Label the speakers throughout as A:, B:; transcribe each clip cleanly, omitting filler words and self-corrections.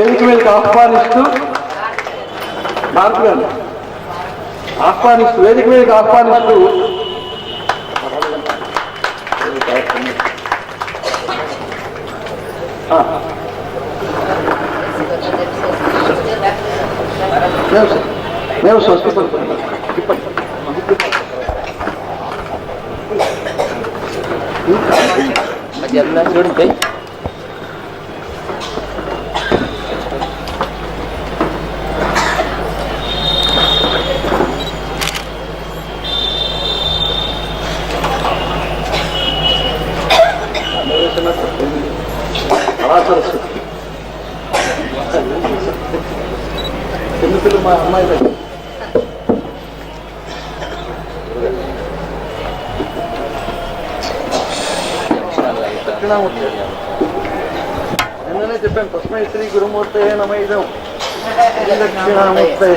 A: వేదిక మీదకి ఆహ్వానిస్తూ వేదిక మీదకి ఆహ్వానిస్తూ మేము స్వస్తి చూడండి చిన్నపిల్ల మా అమ్మాయి దగ్గర దక్షిణామూర్తి నిన్ననే చెప్పాను తస్మై శ్రీ గురుమూర్తే నమైదం దక్షిణామూర్తే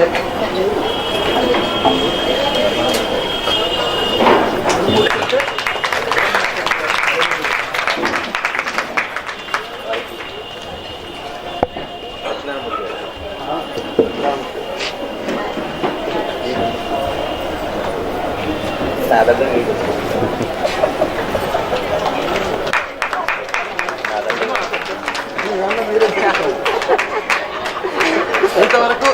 A: ఇంతవరకు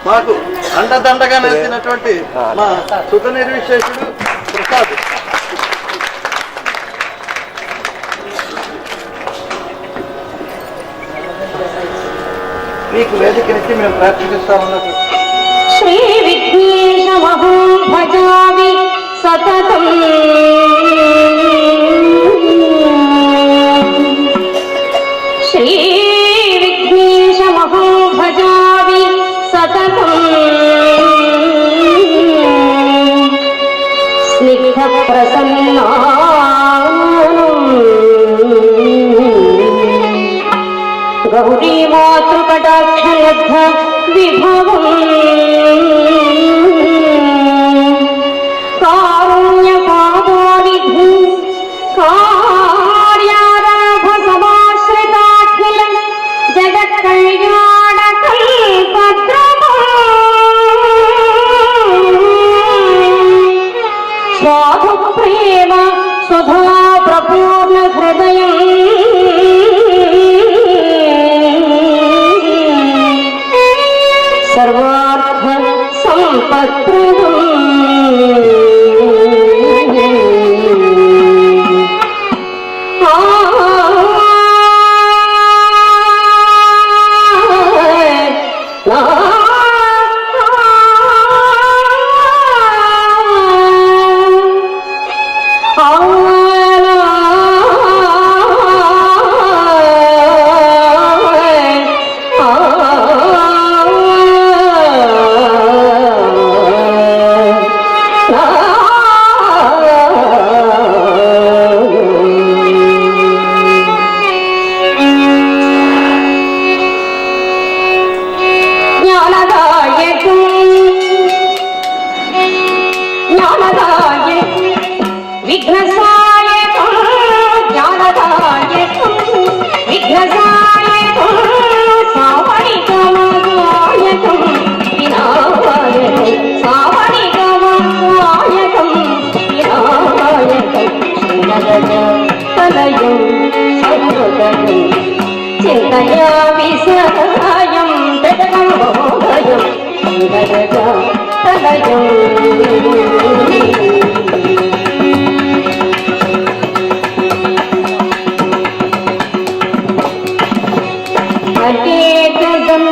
A: మాకు అండదండగా నిలిచినటువంటి మా సుత నిర్విశేషుడు ప్రసాద్ మీకు వేదికనికి మేము ప్రార్థిస్తామన్నట్టు
B: శ్రీ విఘ్నేశమహం భజామి సతతం శ్రీ విఘ్నేశమహం భజామి సతతం స్నిగ్ధ ప్రసన్నానం గౌరీ మాతృకటాక్షలబ్ధ విభవం కారుణ్యపాదానిధి కార్యారంభ సమాశ్రితాఖిల జగత్కళ్యాణ కల్పద్రుమం స్వాధు ప్రేమ సుధా ప్రపూర్ణ హృదయం సర్వార్థ సంపత్ప్రదం చింతయా విసయం తదమోహయం తలయం అకేకదం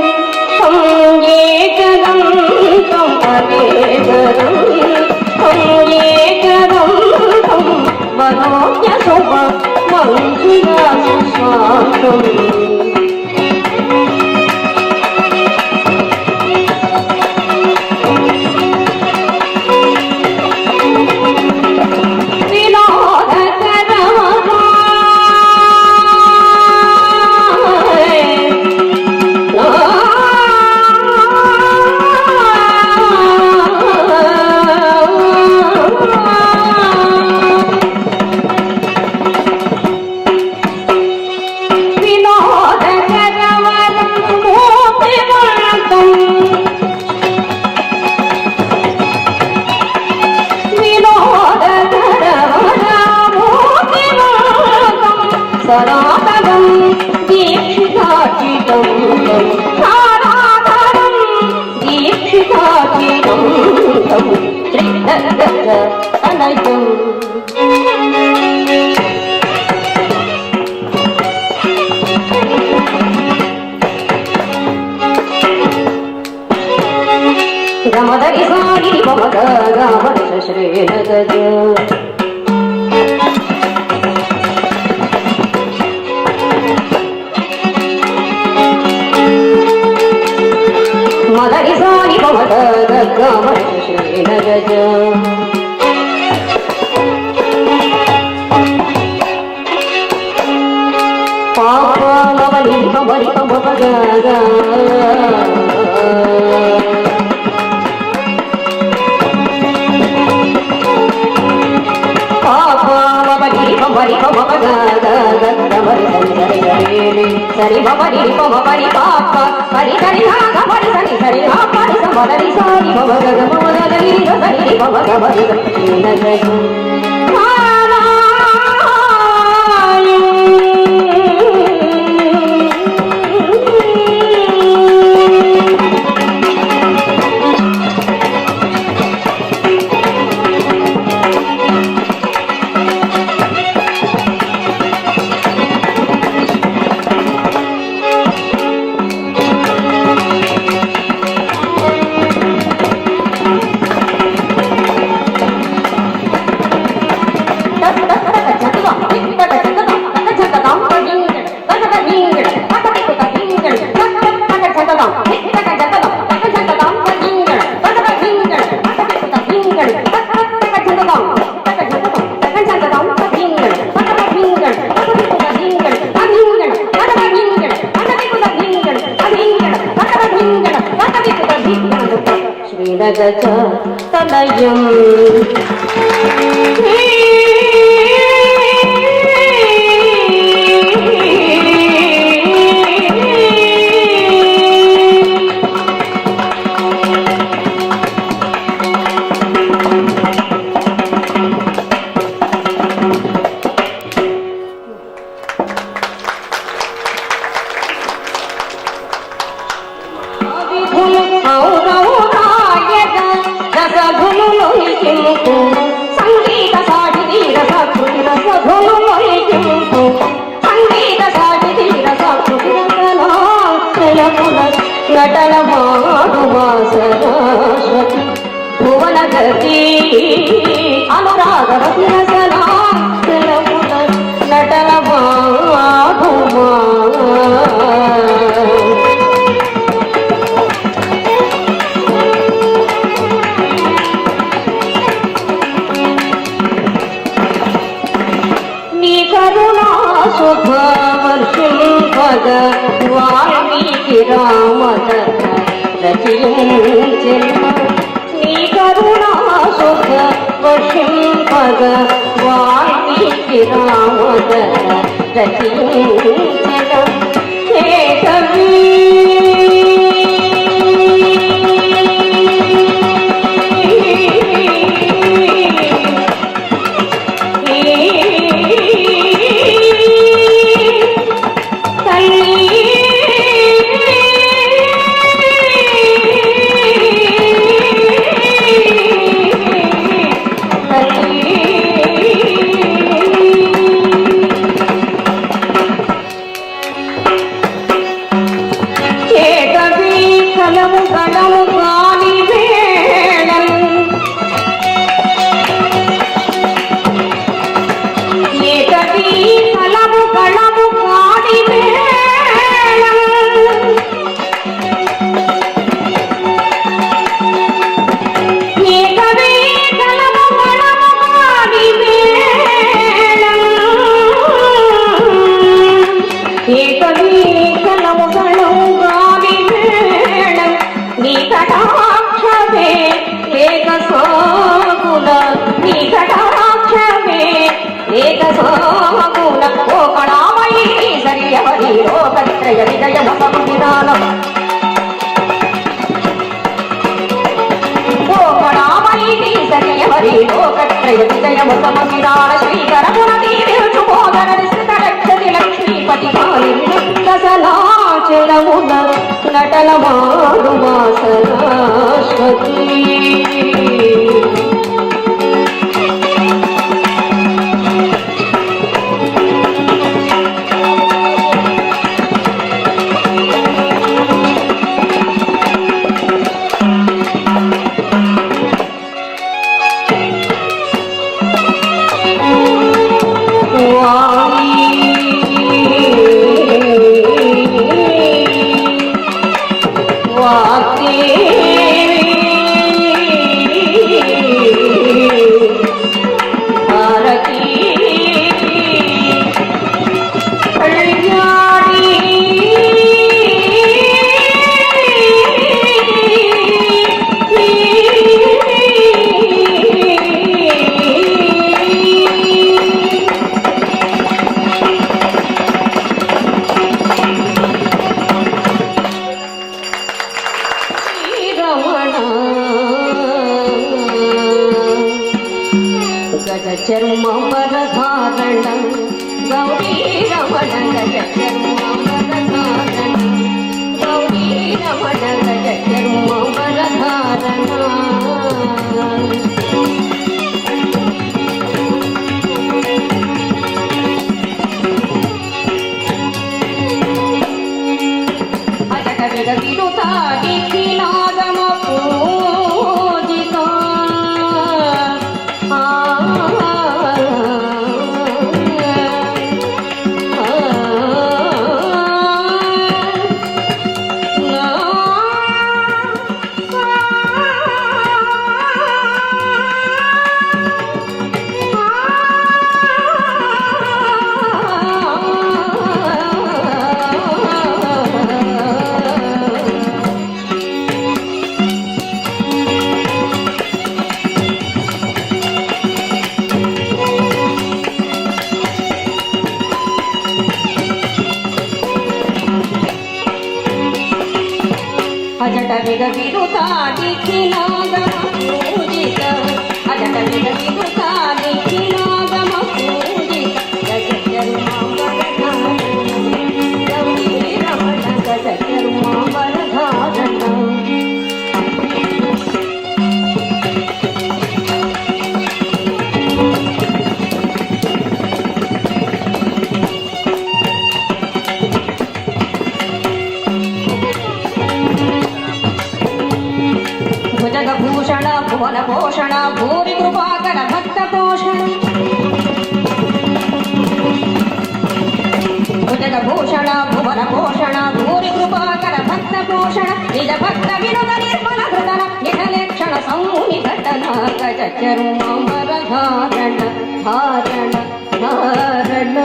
B: సంయేకదం తం అకేకదం సంయేకదం తం మనోజ్ఞ శుభ మంజులా సుస్వాగతం No! శ్రీనగజ మదరి సాని భవద గమన శ్రీనగజ పాపమవని భవని భవగ సరి భవరి భవరి పాప హరి హరి హరి సరి సరి హరి సమరి సారి భవ గగ మోదరి సరి భవ గవరి శ్రీనగజ శ్రీనగజ తనయం సంగీత సాటి రసకృతి రసధులు సంగీత సాటి రసకృతి నటల మాడు సరస్వతి భువన గతి అనురాగవతి రసనా నటల మాడు సుధావర్షింపగ వాల్మీకి రామద రచయించిన నీ కరుణా సుధ వర్షింపగ వాల్మీకి రామద రచయించిన హే కవి నటల మాడు సరస్వతి చరుమవరధారణ గౌరీ రమణ గజ చరుమవరధారణ గౌరీ రమణ గజ చరుమవరధారణ అజట విగవిరుతా దిక్కినాగమ పూజిత అజట విగవిరుతా దిక్కినాగమ పూజిత అజట విగవిరుతా దిక్కినాగమ పూజిత గజ చరుమవరధారణ గౌరీ రమణ గజ చరుమవరధారణ భుజగభూషణ భువన పోషణ భూరి కృపాకర భక్త పోషణ భుజగభూషణ భువన పోషణ భూరి కృపాకర భక్త పోషణ నిజ భక్త వినుత నిర్మల హృదన నిఖలేక్షణ సౌని ఘటన గజ చరుమవరధారణ ధారణ ధారణ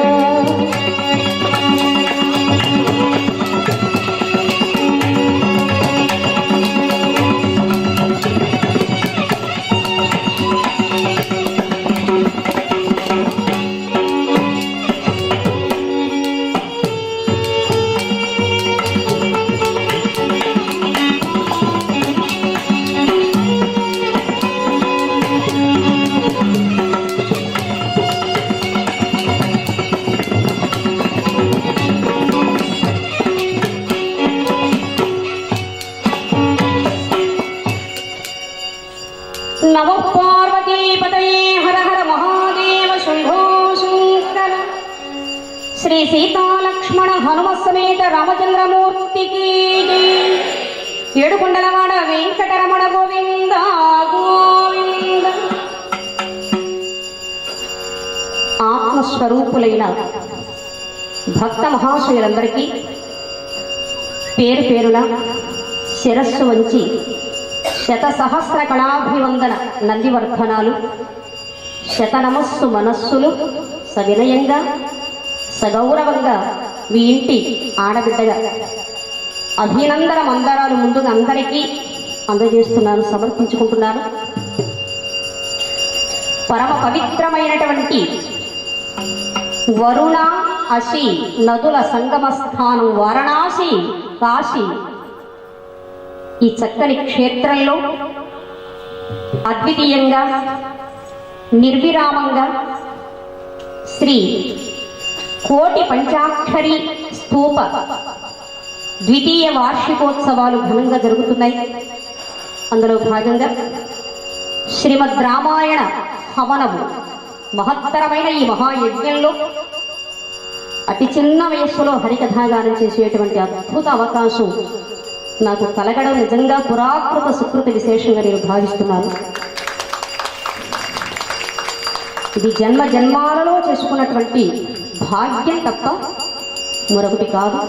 B: నమో పార్వతీపతయే హర హర మహాదేవ శంభో శంకర శ్రీ సీతాలక్ష్మణ హనుమ సమేత రామచంద్రమూర్తికి ఏడుకొండలవాడ వెంకటరమణ గోవింద గోవింద. ఆత్మస్వరూపులైన భక్త మహాశయులందరికీ పేరు పేరున శిరస్సు వంచి శత సహస్ర కళాభివందన నందివర్ధనాలు శతనమస్సు మనస్సులు సవినయంగా సగౌరవంగా మీ ఇంటి ఆడబిడ్డగా అభినందన మందరాలు ముందుగా అందరికీ అందజేస్తున్నాను, సమర్పించుకుంటున్నాను. పరమ పవిత్రమైనటువంటి వరుణ అసి నదుల సంగమ స్థానం వారణాసి కాశీ ఈ చక్కని క్షేత్రంలో అద్వితీయంగా నిర్విరామంగా శ్రీ కోటి పంచాక్షరి స్తూప ద్వితీయ వార్షికోత్సవాలు ఘనంగా జరుగుతున్నాయి. అందులో భాగంగా శ్రీమద్ రామాయణ హవనము మహత్తరమైన ఈ మహాయజ్ఞంలో అతి చిన్న వయస్సులో హరికథాగానం చేసేటువంటి అద్భుత అవకాశం నాకు కలగడం నిజంగా పురాకృత సుకృత విశేషంగా నేను భావిస్తున్నాను. ఇది జన్మ జన్మాలలో చేసుకున్నటువంటి భాగ్యం తప్ప మరొకటి కాదు.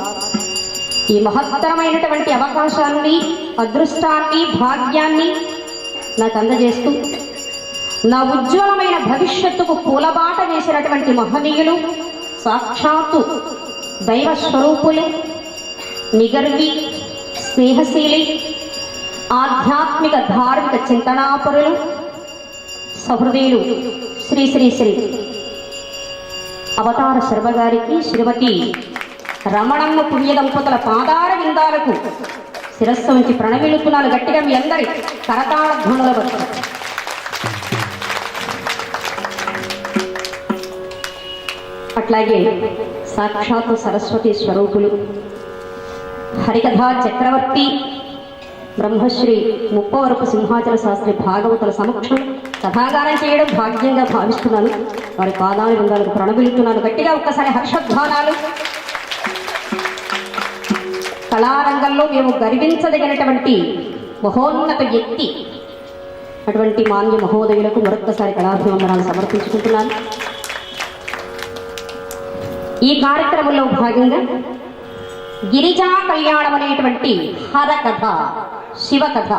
B: ఈ మహత్తరమైనటువంటి అవకాశాన్ని, అదృష్టాన్ని, భాగ్యాన్ని నాకు అందజేస్తూ నా ఉజ్వలమైన భవిష్యత్తుకు పూలబాట వేసినటువంటి మహనీయులు, సాక్షాత్తు దైవ స్వరూపులు, నిగర్వి, స్నేహశీలి, ఆధ్యాత్మిక ధార్మిక చింతనాపరులు, సహృదయులు శ్రీ శ్రీ శ్రీ అవతార శర్మ గారికి, శ్రీమతి రమణమ్మ పుణ్య దంపతుల పాదార విందాలకు శిరస్సు ఉంచి ప్రణమిలుతున్నాను. గట్టిగా మీ అందరి కరతాళ ధ్వనుల వద్ద అట్లాగే సాక్షాత్తు సరస్వతి స్వరూపులు హరికథా చక్రవర్తి బ్రహ్మశ్రీ ముప్పవరపు సింహాచల శాస్త్రి భాగవతుల సమక్షం కథాగానం చేయడం భాగ్యంగా భావిస్తున్నాను. వారి పాదాలు బృందాలకు ప్రణమిలుతున్నాను. గట్టిగా ఒక్కసారి హర్షధ్వానాలు. కళారంగంలో మేము గర్వించదగినటువంటి మహోన్నత వ్యక్తి అటువంటి మాన్య మహోదయులకు మరొక్కసారి కళాభివందనాలు సమర్పించుకుంటున్నాను. ఈ కార్యక్రమంలో భాగంగా గిరిజా కళ్యాణం అనేటువంటి హరకథ, శివకథ,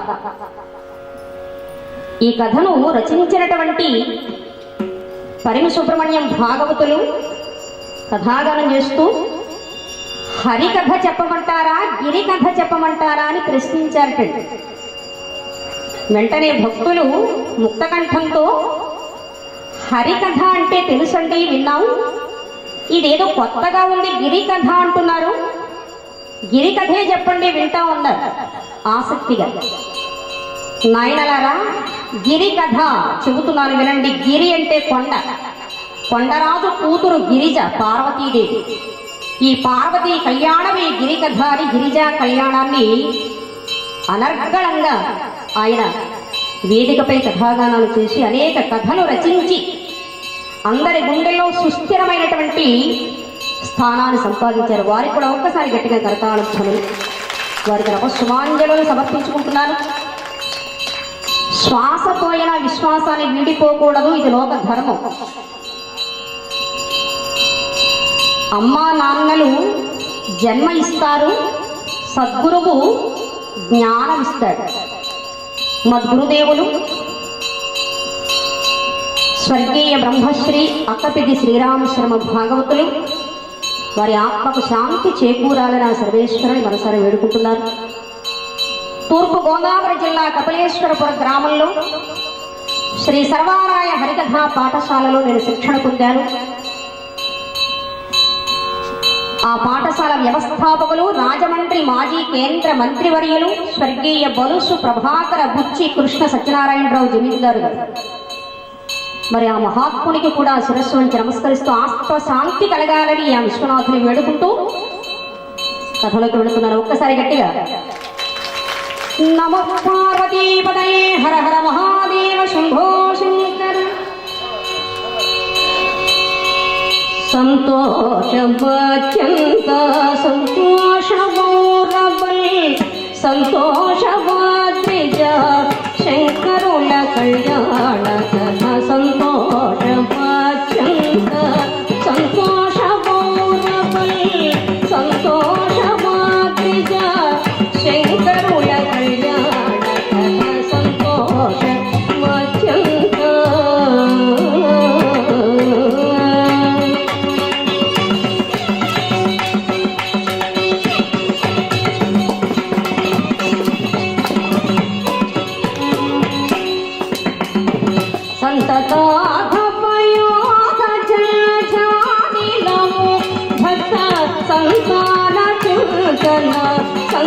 B: ఈ కథను రచించినటువంటి పరిమి సుబ్రహ్మణ్యం భాగవతులు కథాగానం చేస్తూ హరికథ చెప్పమంటారా గిరి కథ చెప్పమంటారా అని ప్రశ్నించారట. వెంటనే భక్తులు ముక్తకంఠంతో హరికథ అంటే తెలుసండి, విన్నాం, ఇదేదో కొత్తగా ఉంది, గిరి కథ అంటున్నారు, గిరి కథే చెప్పండి వింటా ఉన్నారు ఆసక్తిగా. నాయనలారా, గిరి కథ చెబుతున్నాను వినండి. గిరి అంటే కొండ, కొండరాజు కూతురు గిరిజ పార్వతీదేవి. ఈ పార్వతీ కళ్యాణమే గిరి కథ అని గిరిజా కళ్యాణాన్ని అనర్గళంగా ఆయన వేదికపై కథాగానాలు చేసి అనేక కథలు రచించి అందరి గుండెల్లో సుస్థిరమైనటువంటి స్థానాన్ని సంపాదించారు. వారికి కూడా ఒక్కసారి గట్టిగా కరతాళధ్వనులు, వారికి నమస్సుమాంజలు సమర్పించుకుంటున్నాను. శ్వాస పోయిన విశ్వాసాన్ని వీడిపోకూడదు, ఇది లోక ధర్మం. అమ్మా నాన్నలు జన్మ ఇస్తారు, సద్గురువు జ్ఞానం ఇస్తాడు. మద్గురుదేవులు స్వర్గీయ బ్రహ్మశ్రీ అక్కపెద్ది శ్రీరామశర్మ భాగవతులు, వారి ఆత్మకు శాంతి చేకూరాలని ఆ సర్వేశ్వరుని మనసారి వేడుకుంటున్నారు. తూర్పు గోదావరి జిల్లా కపిలేశ్వరపుర గ్రామంలో శ్రీ సర్వారాయ హరికథా పాఠశాలలో నేను శిక్షణ పొందాను. ఆ పాఠశాల వ్యవస్థాపకులు రాజమండ్రి మాజీ కేంద్ర మంత్రివర్యులు స్వర్గీయ బలుసు ప్రభాకర బుచ్చి కృష్ణ సత్యనారాయణరావు జమీందారు గారు. మరి ఆ మహాత్మునికి కూడా శిరస్సు వంచి నమస్కరిస్తూ ఆత్మ శాంతి కలగాలని ఆ విశ్వనాథుని వేడుకుంటూ కథలోకి వెళుతున్నారు. ఒక్కసారి గట్టిగా నమః పార్వతీపతయే హర హర మహాదేవ శంభో శంకర. సంతోషమత్యంత సంతోషమౌరబల్ సంతోషవాద్రిజ శంకరుల కళ్యాణ కథ. సంతోషమత్యంత సంతోషమౌరబల్ సంతోషవాద్రిజ శంకరుల కళ్యాణ కథ. సంతోషమత్యంత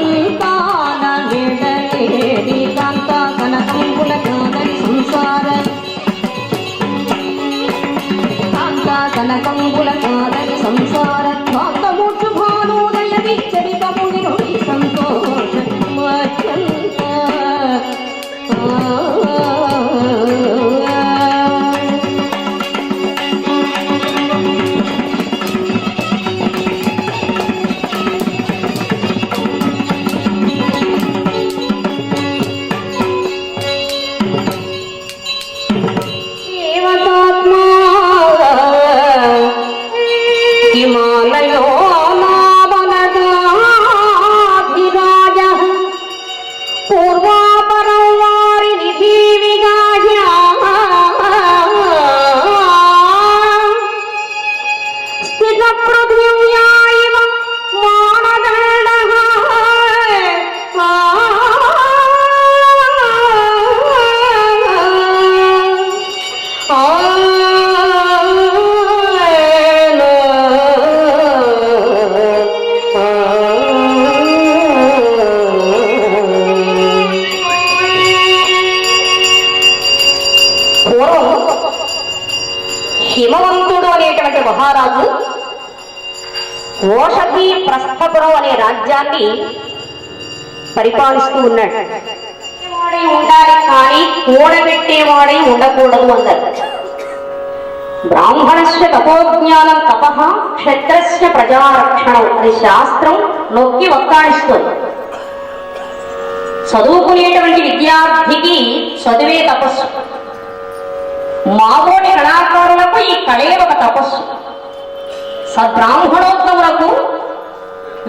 B: సంతాన విడలేడి కాంత కనకంబుల కాదని సంసార కాంత కనకంబుల కాదని సంసార కాంతమూర్చు భానుదయ విచ్చరితముని నుండి సంతోష అత్యంత ఇమాన రాజ్యాన్ని పరిపాలిస్తూ ఉన్నాడు. వాడై ఉండాలి కానీ కూడబెట్టేవాడై ఉండకూడదు అన్నారు. బ్రాహ్మణస్య తపోజ్ఞానం తపః క్షత్రస్య ప్రజారక్షణం అని శాస్త్రం నొక్కి వక్కాడిస్తుంది. చదువుకునేటువంటి విద్యార్థికి చదువే తపస్సు. మామూలు కళాకారులకు ఈ కళే ఒక తపస్సు. సద్బ్రాహ్మణోత్తములకు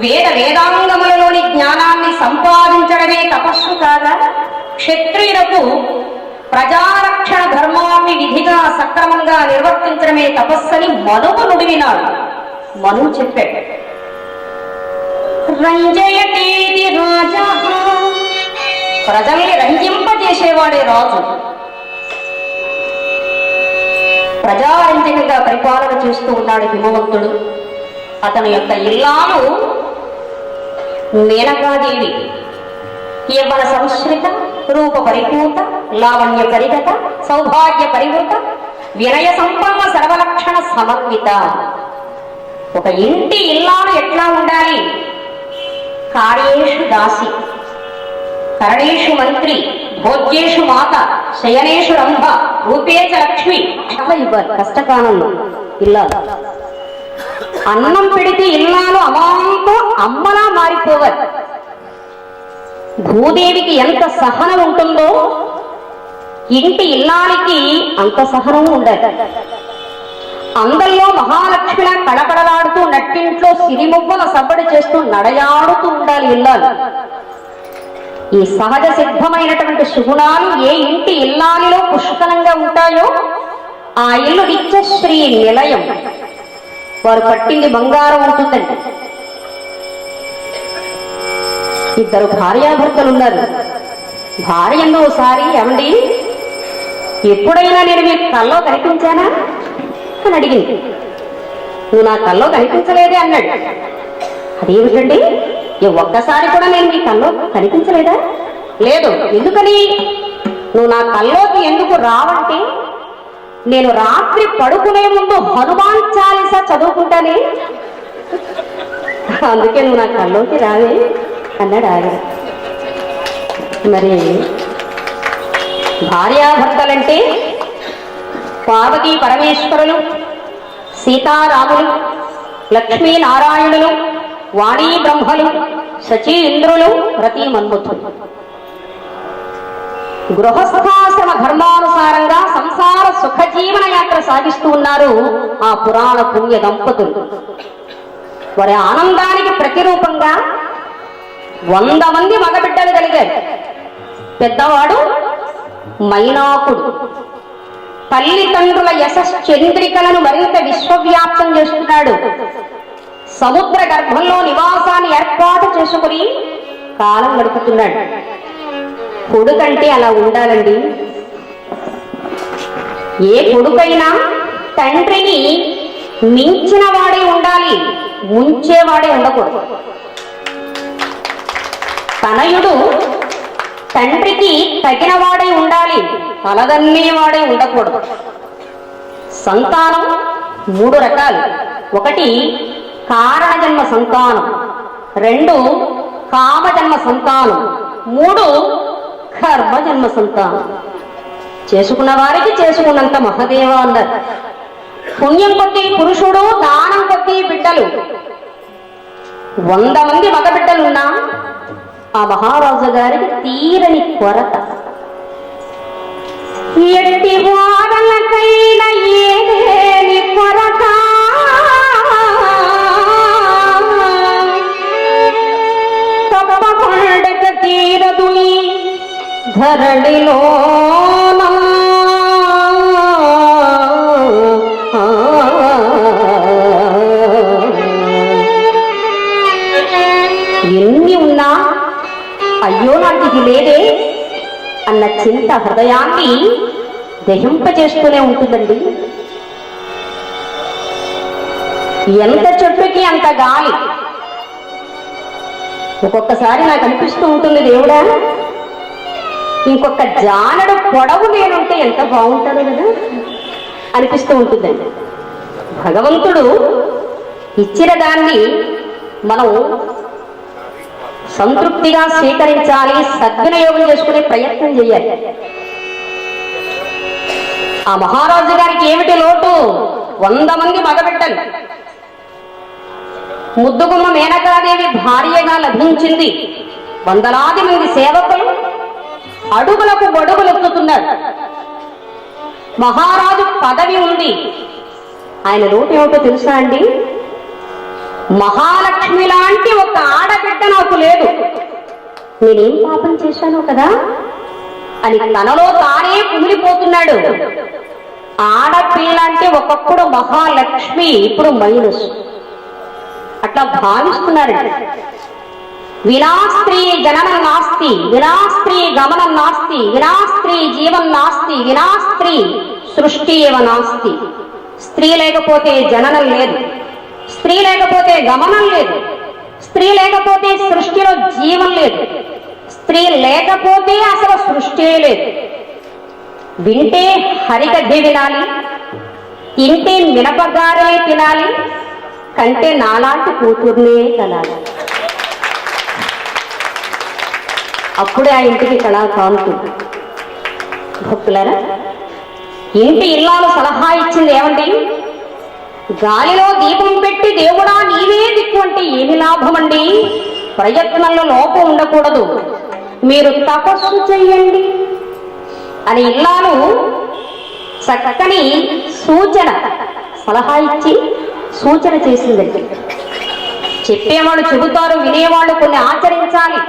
B: వేదాంగములలోని జ్ఞానాన్ని సంపాదించడమే తపస్సు కాగా, క్షత్రియులకు ప్రజారక్షణ ధర్మాన్ని విధిగా సక్రమంగా నిర్వర్తించడమే తపస్సని మనువు నుడివినాడు. మనువు చెప్పాడు. రంజయతేది రాజా, ప్రజల్ని రంజింపజేసేవాడే రాజు. ప్రజారంజకంగా పరిపాలన చేస్తూ ఉన్నాడు హిమవంతుడు. అతని యొక్క ఇల్లాలు మేనకాదేవి. యవ్వన సంశ్రిత, రూప పరిపూత, లావణ్య పరిగత, సౌభాగ్య పరివృత, వినయ సంపన్న, సర్వలక్షణ సమన్విత. ఒక ఇంటి ఇల్లాలు ఎట్లా ఉండాలి? కార్యేషు దాసి, కరణేషు మంత్రి, భోజ్యేషు మాత, శయనేషు రంభ, రూపేచ లక్ష్మి. క్షమ ఇవ్వాలి కష్టకాలంలో ఇల్లాలు. అన్నం పెడితే ఇల్లాలు అమాంతో అమ్మలా మారిపోవాలి. భూదేవికి ఎంత సహనం ఉంటుందో ఇంటి ఇల్లాలికి అంత సహనం ఉండాలి. అందరిలో మహాలక్ష్మిలా కళకళలాడుతూ నట్టింట్లో సిరిమువ్వల సబ్బడి చేస్తూ నడయాడుతూ ఉండాలి ఇల్లాలు. ఈ సహజ సిద్ధమైనటువంటి సుగుణాలు ఏ ఇంటి ఇల్లాలిలో పుష్కలంగా ఉంటాయో ఆ ఇల్లు నిత్యశ్రీ నిలయం. వారు పట్టింది బంగారం ఉంటుందండి. ఇద్దరు భార్యాభర్తలు ఉన్నారు. భార్యను ఒకసారి, ఏమండి ఎప్పుడైనా నేను మీ కల్లో కనిపించానా అని అడిగింది. నువ్వు నా కల్లో కనిపించలేదే అన్నాడు. అదేమిటండి, ఒక్కసారి కూడా నేను మీ కల్లో కనిపించలేదా? లేదు. ఎందుకని? నువ్వు నా కల్లోకి ఎందుకు రావంటే, నేను రాత్రి పడుకునే ముందు హనుమాన్ చాలీసా చదువుకుంటానే, అందుకే నువ్వు నా కల్లోకి రావే అన్నాడు ఆయన. మరి భార్యాభర్తలంటే పార్వతీ పరమేశ్వరులు, సీతారాములు, లక్ష్మీనారాయణులు, వాణీ బ్రహ్మలు, శచీ ఇంద్రులు, రతి మన్మథులు. గృహస్థాశ్రమ ధర్మానుసారంగా సంసార సుఖజీవన యాత్ర సాగిస్తూ ఉన్నారు ఆ పురాణ పుణ్య దంపతులు. వారి ఆనందానికి ప్రతిరూపంగా 100 మంది మగబిడ్డలు కలిగారు. పెద్దవాడు మైనాకుడు. తల్లిదండ్రుల యశశ్చంద్రికలను మరింత విశ్వవ్యాప్తం చేస్తున్నాడు. సముద్ర గర్భంలో నివాసాన్ని ఏర్పాటు చేసుకుని కాలం గడుపుతున్నాడు. కొడుకంటే అలా ఉండాలండి. ఏ కొడుకైనా తండ్రిని మించిన వాడే ఉండాలి, ముంచేవాడే ఉండకూడదు. తనయుడు తండ్రికి తగిన వాడే ఉండాలి, తలదన్నేవాడే ఉండకూడదు. సంతానం 3 రకాలు. 1 కారణజన్మ సంతానం, 2 కామజన్మ సంతానం, 3 కర్మజన్మ సంతానం. చేసుకున్న వారికి చేసుకున్నంత మహదేవ అన్నారు. పుణ్యం కొద్దీ పురుషుడు, దానం కొద్దీ బిడ్డలు. 100 మంది మగబిడ్డలున్నా ఆ మహారాజు గారికి తీరని కొరత. ఎట్టి వారలకైన ఏదేని కొరత, తప్పకుండక తీరదు ధరణిలో. ఎన్ని ఉన్నా అయ్యో నాకు ఇది లేదే అన్న చింత హృదయాన్ని దహింపచేస్తూనే ఉంటుందండి. ఎంత చెట్టుకి అంత గాలి. ఒక్కొక్కసారి నాకు అనిపిస్తూ ఉంటుంది, దేవుడా ఇంకొక జానడు పొడవు నేనుంటే ఎంత బాగుంటుందో కదా అనిపిస్తూ ఉంటుందండి. భగవంతుడు ఇచ్చిన దాన్ని మనం సంతృప్తిగా స్వీకరించాలి, సద్వినియోగం చేసుకునే ప్రయత్నం చేయాలి. ఆ మహారాజు గారికి ఏమిటి లోటు? 100 మంది మగబిడ్డలు. ముద్దుగుమ్మ మేనకాదేవి భార్యగా లభించింది. వందలాది మంది సేవకులు అడుగులకు బడుగులెత్తుతున్నారు. మహారాజు పదవి ఉంది. ఆయన లోటు ఏమిటో తెలుసా అండి? మహాలక్ష్మి లాంటి ఒక ఆడబిడ్డ నాకు లేదు, నేనేం పాపం చేశాను కదా అని తనలో తానే కుమిలిపోతున్నాడు. ఆడపిల్ల అంటే ఒకప్పుడు మహాలక్ష్మి, ఇప్పుడు మైనస్, అట్లా భావిస్తున్నారు. వినాస్త్రీ జననం నాస్తి, వినాస్త్రీ గమనం నాస్తి, వినాస్త్రీ జీవం నాస్తి, వినాస్త్రీ సృష్టి ఏవ నాస్తి. స్త్రీ లేకపోతే జననం లేదు, స్త్రీ లేకపోతే గమనం లేదు, స్త్రీ లేకపోతే సృష్టిలో జీవం లేదు, స్త్రీ లేకపోతే అసలు సృష్టి లేదు. వింటే హరికథ వినాలి, తింటే మినపగారే తినాలి, కంటే నాలాంటి కూతుర్నే కనాలి. అప్పుడే ఆ ఇంటికి కళాకాంతు. భక్తులారా, ఇంటి ఇల్లాలు సలహా ఇచ్చింది ఏమండి? గాలిలో దీపం పెట్టి దేవుడా నీవే దిక్కు అంటే ఏమి లాభమండి? ప్రయత్నంలో లోపం ఉండకూడదు, మీరు తపస్సు చెయ్యండి అని ఇల్లాలు చక్కని సూచన సలహా ఇచ్చి సూచన చేసిందండి. చెప్పేవాడు చెబుతారు, వినేవాళ్ళు కొన్ని ఆచరించాలి.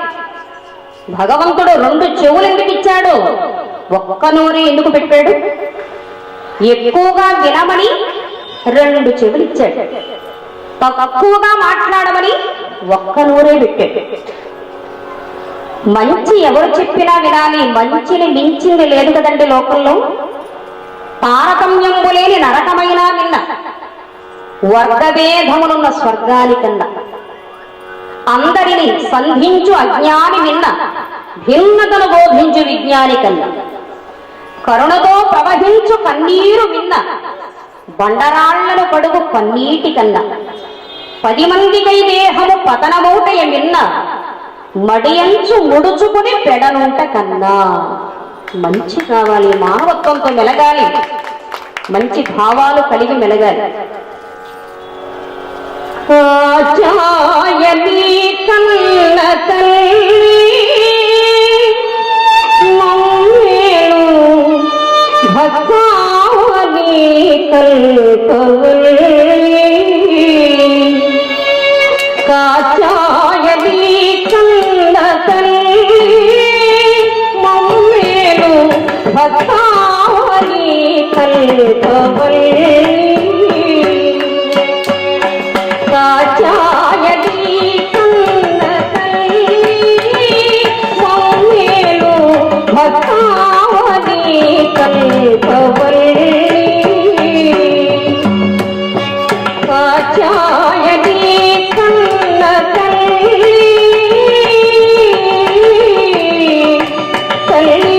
B: భగవంతుడు 2 చెవులు ఎందుకు ఇచ్చాడు? ఒక్క నోరే ఎందుకు పెట్టాడు? ఎక్కువగా వినమని 2 చెవులు ఇచ్చాడు, తక్కువగా మాట్లాడమని ఒక్క నోరే పెట్టాడు. మంచి ఎవరు చెప్పినా వినాలి, మంచిని మించింది లేదు కదండి లోకంలో. తారతమ్యము లేని నరకమైనా విన్న, వర్గభేదములున్న స్వర్గానికన్నా, అందరిని సంధించు అజ్ఞాని విన్న, భిన్నతను బోధించు విజ్ఞాని కన్నా, కరుణతో ప్రవహించు కన్నీరు విన్న, బండరాళ్లను కడుగు కన్నీటి కన్నా, 10 మందికై దేహము పతనమౌటయ విన్న, మడియంచు ముడుచుకుని పెడనుంట కన్నా. మంచి కావాలి, మానవత్వంతో మెలగాలి, మంచి భావాలు కలిగి మెలగాలి. కాచాయని కన్న తల్లి మమ్మేలు భక్తావని కల్పవల్లి. కాచాయని కన్న తల్లి మమ్మేలు భక్తావని కల్పవల్లి. కాచాయని కన్న తల్లి మమ్మేలు భక్తావని కల్పవల్లి. కాచాయని కన్న తల్లి తల్లి.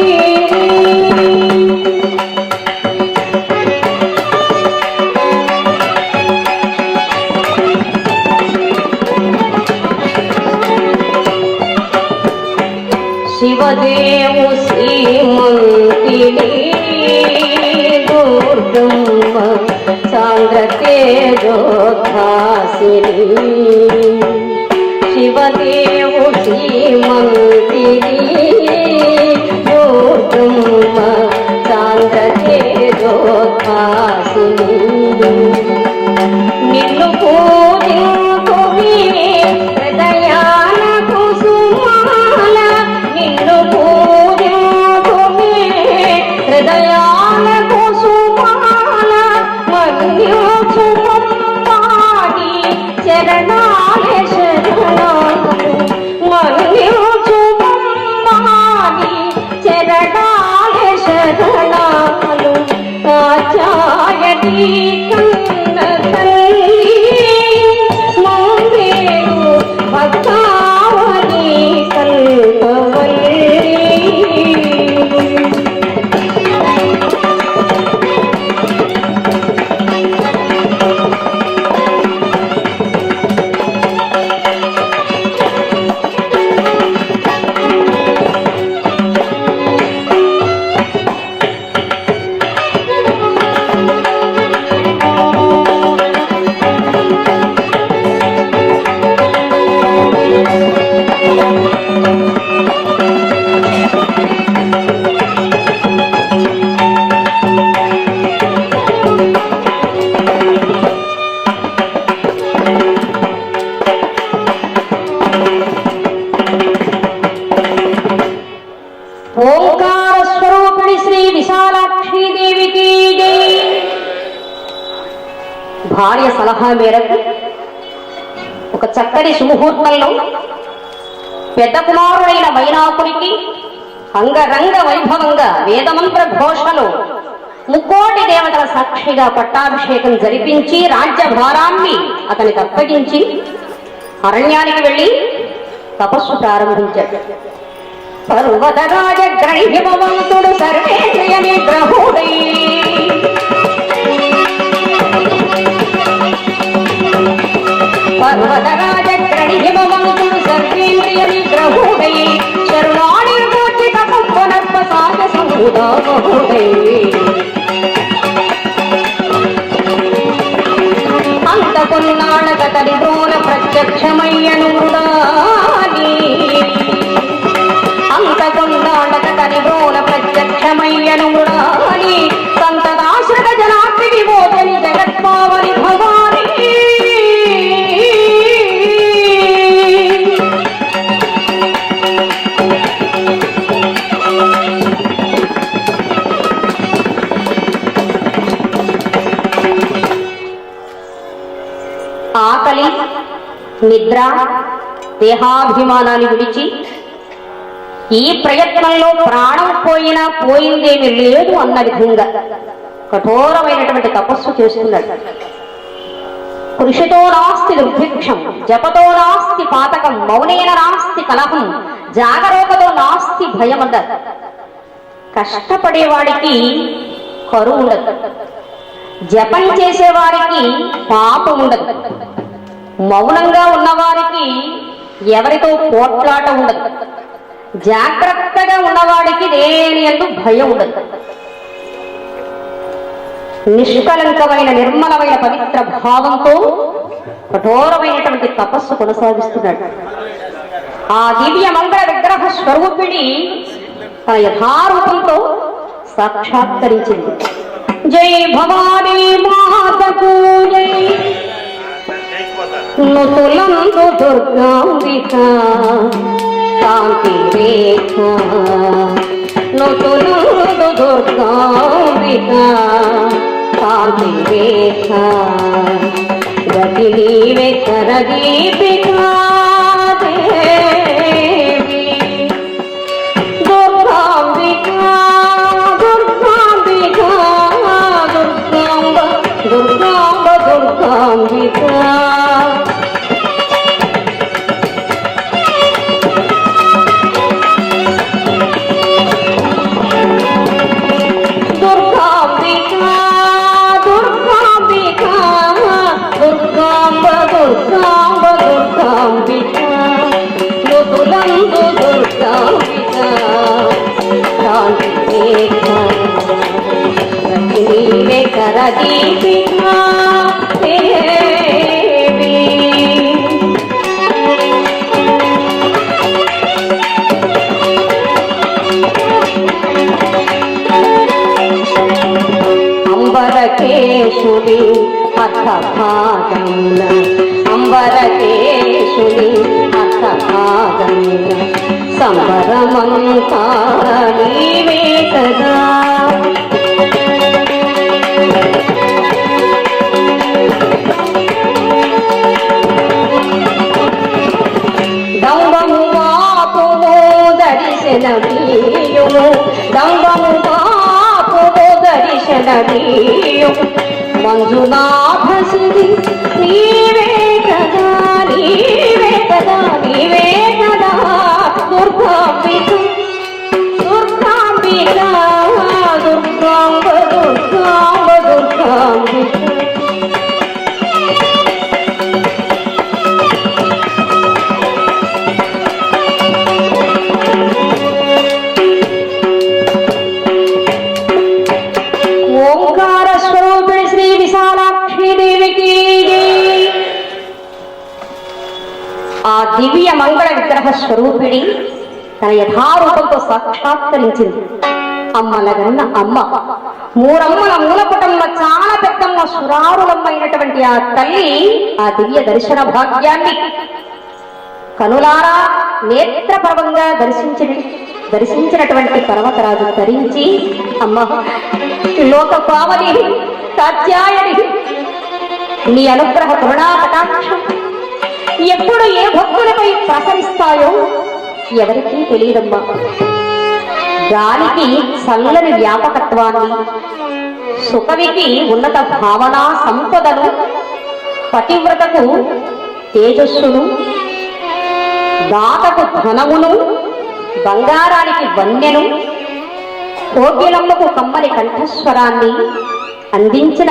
B: శివదేవు శ్రీమంతిని దుర్గమ్మ సాంద్రతేజోద్భాసిని. శివదేవు శ్రీమంతిని దుర్గమ్మ సాంద్రతేజోద్భాసిని. నిన్ను పూజింతుమి హృదయాన కుసుమాల, నిన్ను పూజింతుమి హృదయాన కుసుమాల. మన్యుచు మమ్మాని చరణాలే శరణాలు, మన్యుచు మమ్మాని చరణాలే శరణాలు. కాచాయని కన్న తల్లి మమ్మేలు భక్తావని కల్పవల్లి. ఓంకార స్వరూపిణి శ్రీ విశాలాక్షి దేవికి జై. భార్య సలహా మేరకు ఒక చక్కని సుముహూర్తంలో పెద్ద కుమారుడైన మైనాకునికి అంగరంగ వైభవంగా వేదమంత్ర ఘోషలో ముక్కోటి దేవతల సాక్షిగా పట్టాభిషేకం జరిపించి రాజ్యభారాన్ని అతనికి అప్పగించి అరణ్యానికి వెళ్ళి తపస్సు ప్రారంభించాడు. పర్వతరాజ గ్రహిమవంతుడు సర్వేంద్రియ నిగ్రహుడై పర్వతరాజ గ్రహిమవంతుడు సర్వేంద్రియ నిగ్రహుడై శరుణాణి మూర్తిక సంపనర్ప సాగ సముదాహుడై అంత కొన్నాళ్ళక తడి ద్రోణ ప్రత్యక్షమయ్యను మృడాని అంత కొన్నాళ్ళక తడి ద్రోణ ప్రత్యక్షమయ్యను మృడాని సంతదాశ్రిత జనాగ్ని విమోచని జగత్పావని భవాని ఆకలి నిద్ర దేహాభిమానాన్ని విడిచి ఈ ప్రయత్నంలో ప్రాణం పోయినా పోయిందేమి లేదు అన్న విధంగా కఠోరమైనటువంటి తపస్సు చేస్తున్నాడు. కృషితో నాస్తి దుర్భిక్షం, జపతో నాస్తి పాతకం, మౌనేన నాస్తి కలహం, జాగరూకతో నాస్తి భయం అన్నారు. కష్టపడేవాడికి కరువు ఉండదు, జపం చేసేవారికి పాపం ఉండదు, మౌనంగా ఉన్నవారికి ఎవరితో పోట్లాట ఉండదు, జాగ్రత్తగా ఉన్నవాడికి దేని యందు భయం ఉండదు. నిష్కలంకమైన నిర్మలమైన పవిత్ర భావంతో కఠోరమైనటువంటి తపస్సు కొనసాగిస్తున్నాడు. ఆ దివ్య మంగళ విగ్రహ స్వరూపిణి తన యథారూపంతో సాక్షాత్కరించింది. జై భవానీ మాతకు జై. నుతులందు దుర్గాంబిక కాంతి రేఖ, నుతులందు దుర్గాంబిక కాంతి రేఖ, గతి నీవే కరదీపిక దేవి. దుర్గాంబిక దుర్గాంబిక దుర్గాంబ దుర్గాంబ దుర్గాంబిక. అంబరకేశుని అర్థభాగమున, అంబరకేశుని అర్థభాగమున సంబరమంతా నీవే కదా. దంబము బాపుము దర్శనమీయుము, దంబము బాపుము దర్శనమీయుము, మంజునాభసిరి నీవే కదా నీవే కదా నీవే కదా. దుర్గాంబిక దుర్గాంబిక దుర్గాంబ దుర్గాంబ దుర్గాంబిక. ఓంకార స్వరూపిణి శ్రీ విశాలాక్షి దేవికి. ఆ దివ్య మంగళ విగ్రహ తన యథారూపంతో సాక్షాత్కరించింది. అమ్మలగన్న అమ్మ, మూరమ్మల మూలపుటమ్మ, చాలా పెద్దమ్మ, సురారులమ్మైనటువంటి ఆ తల్లి ఆ దివ్య దర్శన భాగ్యాన్ని కనులారా నేత్రపర్వంగా దర్శించినటువంటి పర్వతరాజు ధరించి, అమ్మ లోక పావని కాత్యాయని, నీ అనుగ్రహ కరుణా కటాక్షం ఎప్పుడు ఏ భక్తులపై ప్రసరిస్తాయో ఎవరికీ తెలియదమ్మా. గాలికి చల్లని వ్యాపకత్వాన్ని, సుకవికి ఉన్నత భావనా సంపదను, పతివ్రతకు తేజస్సును, దాతకు ధనమును, బంగారానికి వన్యను, కోకిలమ్మకు కమ్మని కంఠస్వరాన్ని అందించిన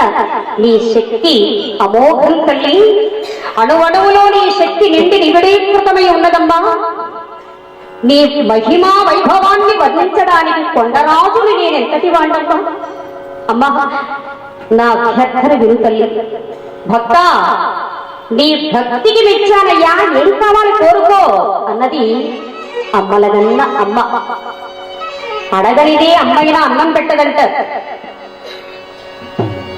B: నీ శక్తి అమోఘం తల్లి. అణువణువులో నీ శక్తి నిండి నివిడీకృతమై ఉన్నదమ్మా. నీ మహిమా వైభవాన్ని వర్ణించడానికి కొండరాజుని నేనెంతటి వాణ్ణమ్మా. అమ్మా, నా అభ్యర్థన విను తల్లి. భక్త, నీ భక్తికి మెచ్చానయ్యా, ఏం కావాలి కోరుకో అన్నది అమ్మలగన్న అమ్మ. అడగనిదే అమ్మైనా అన్నం పెట్టదంట.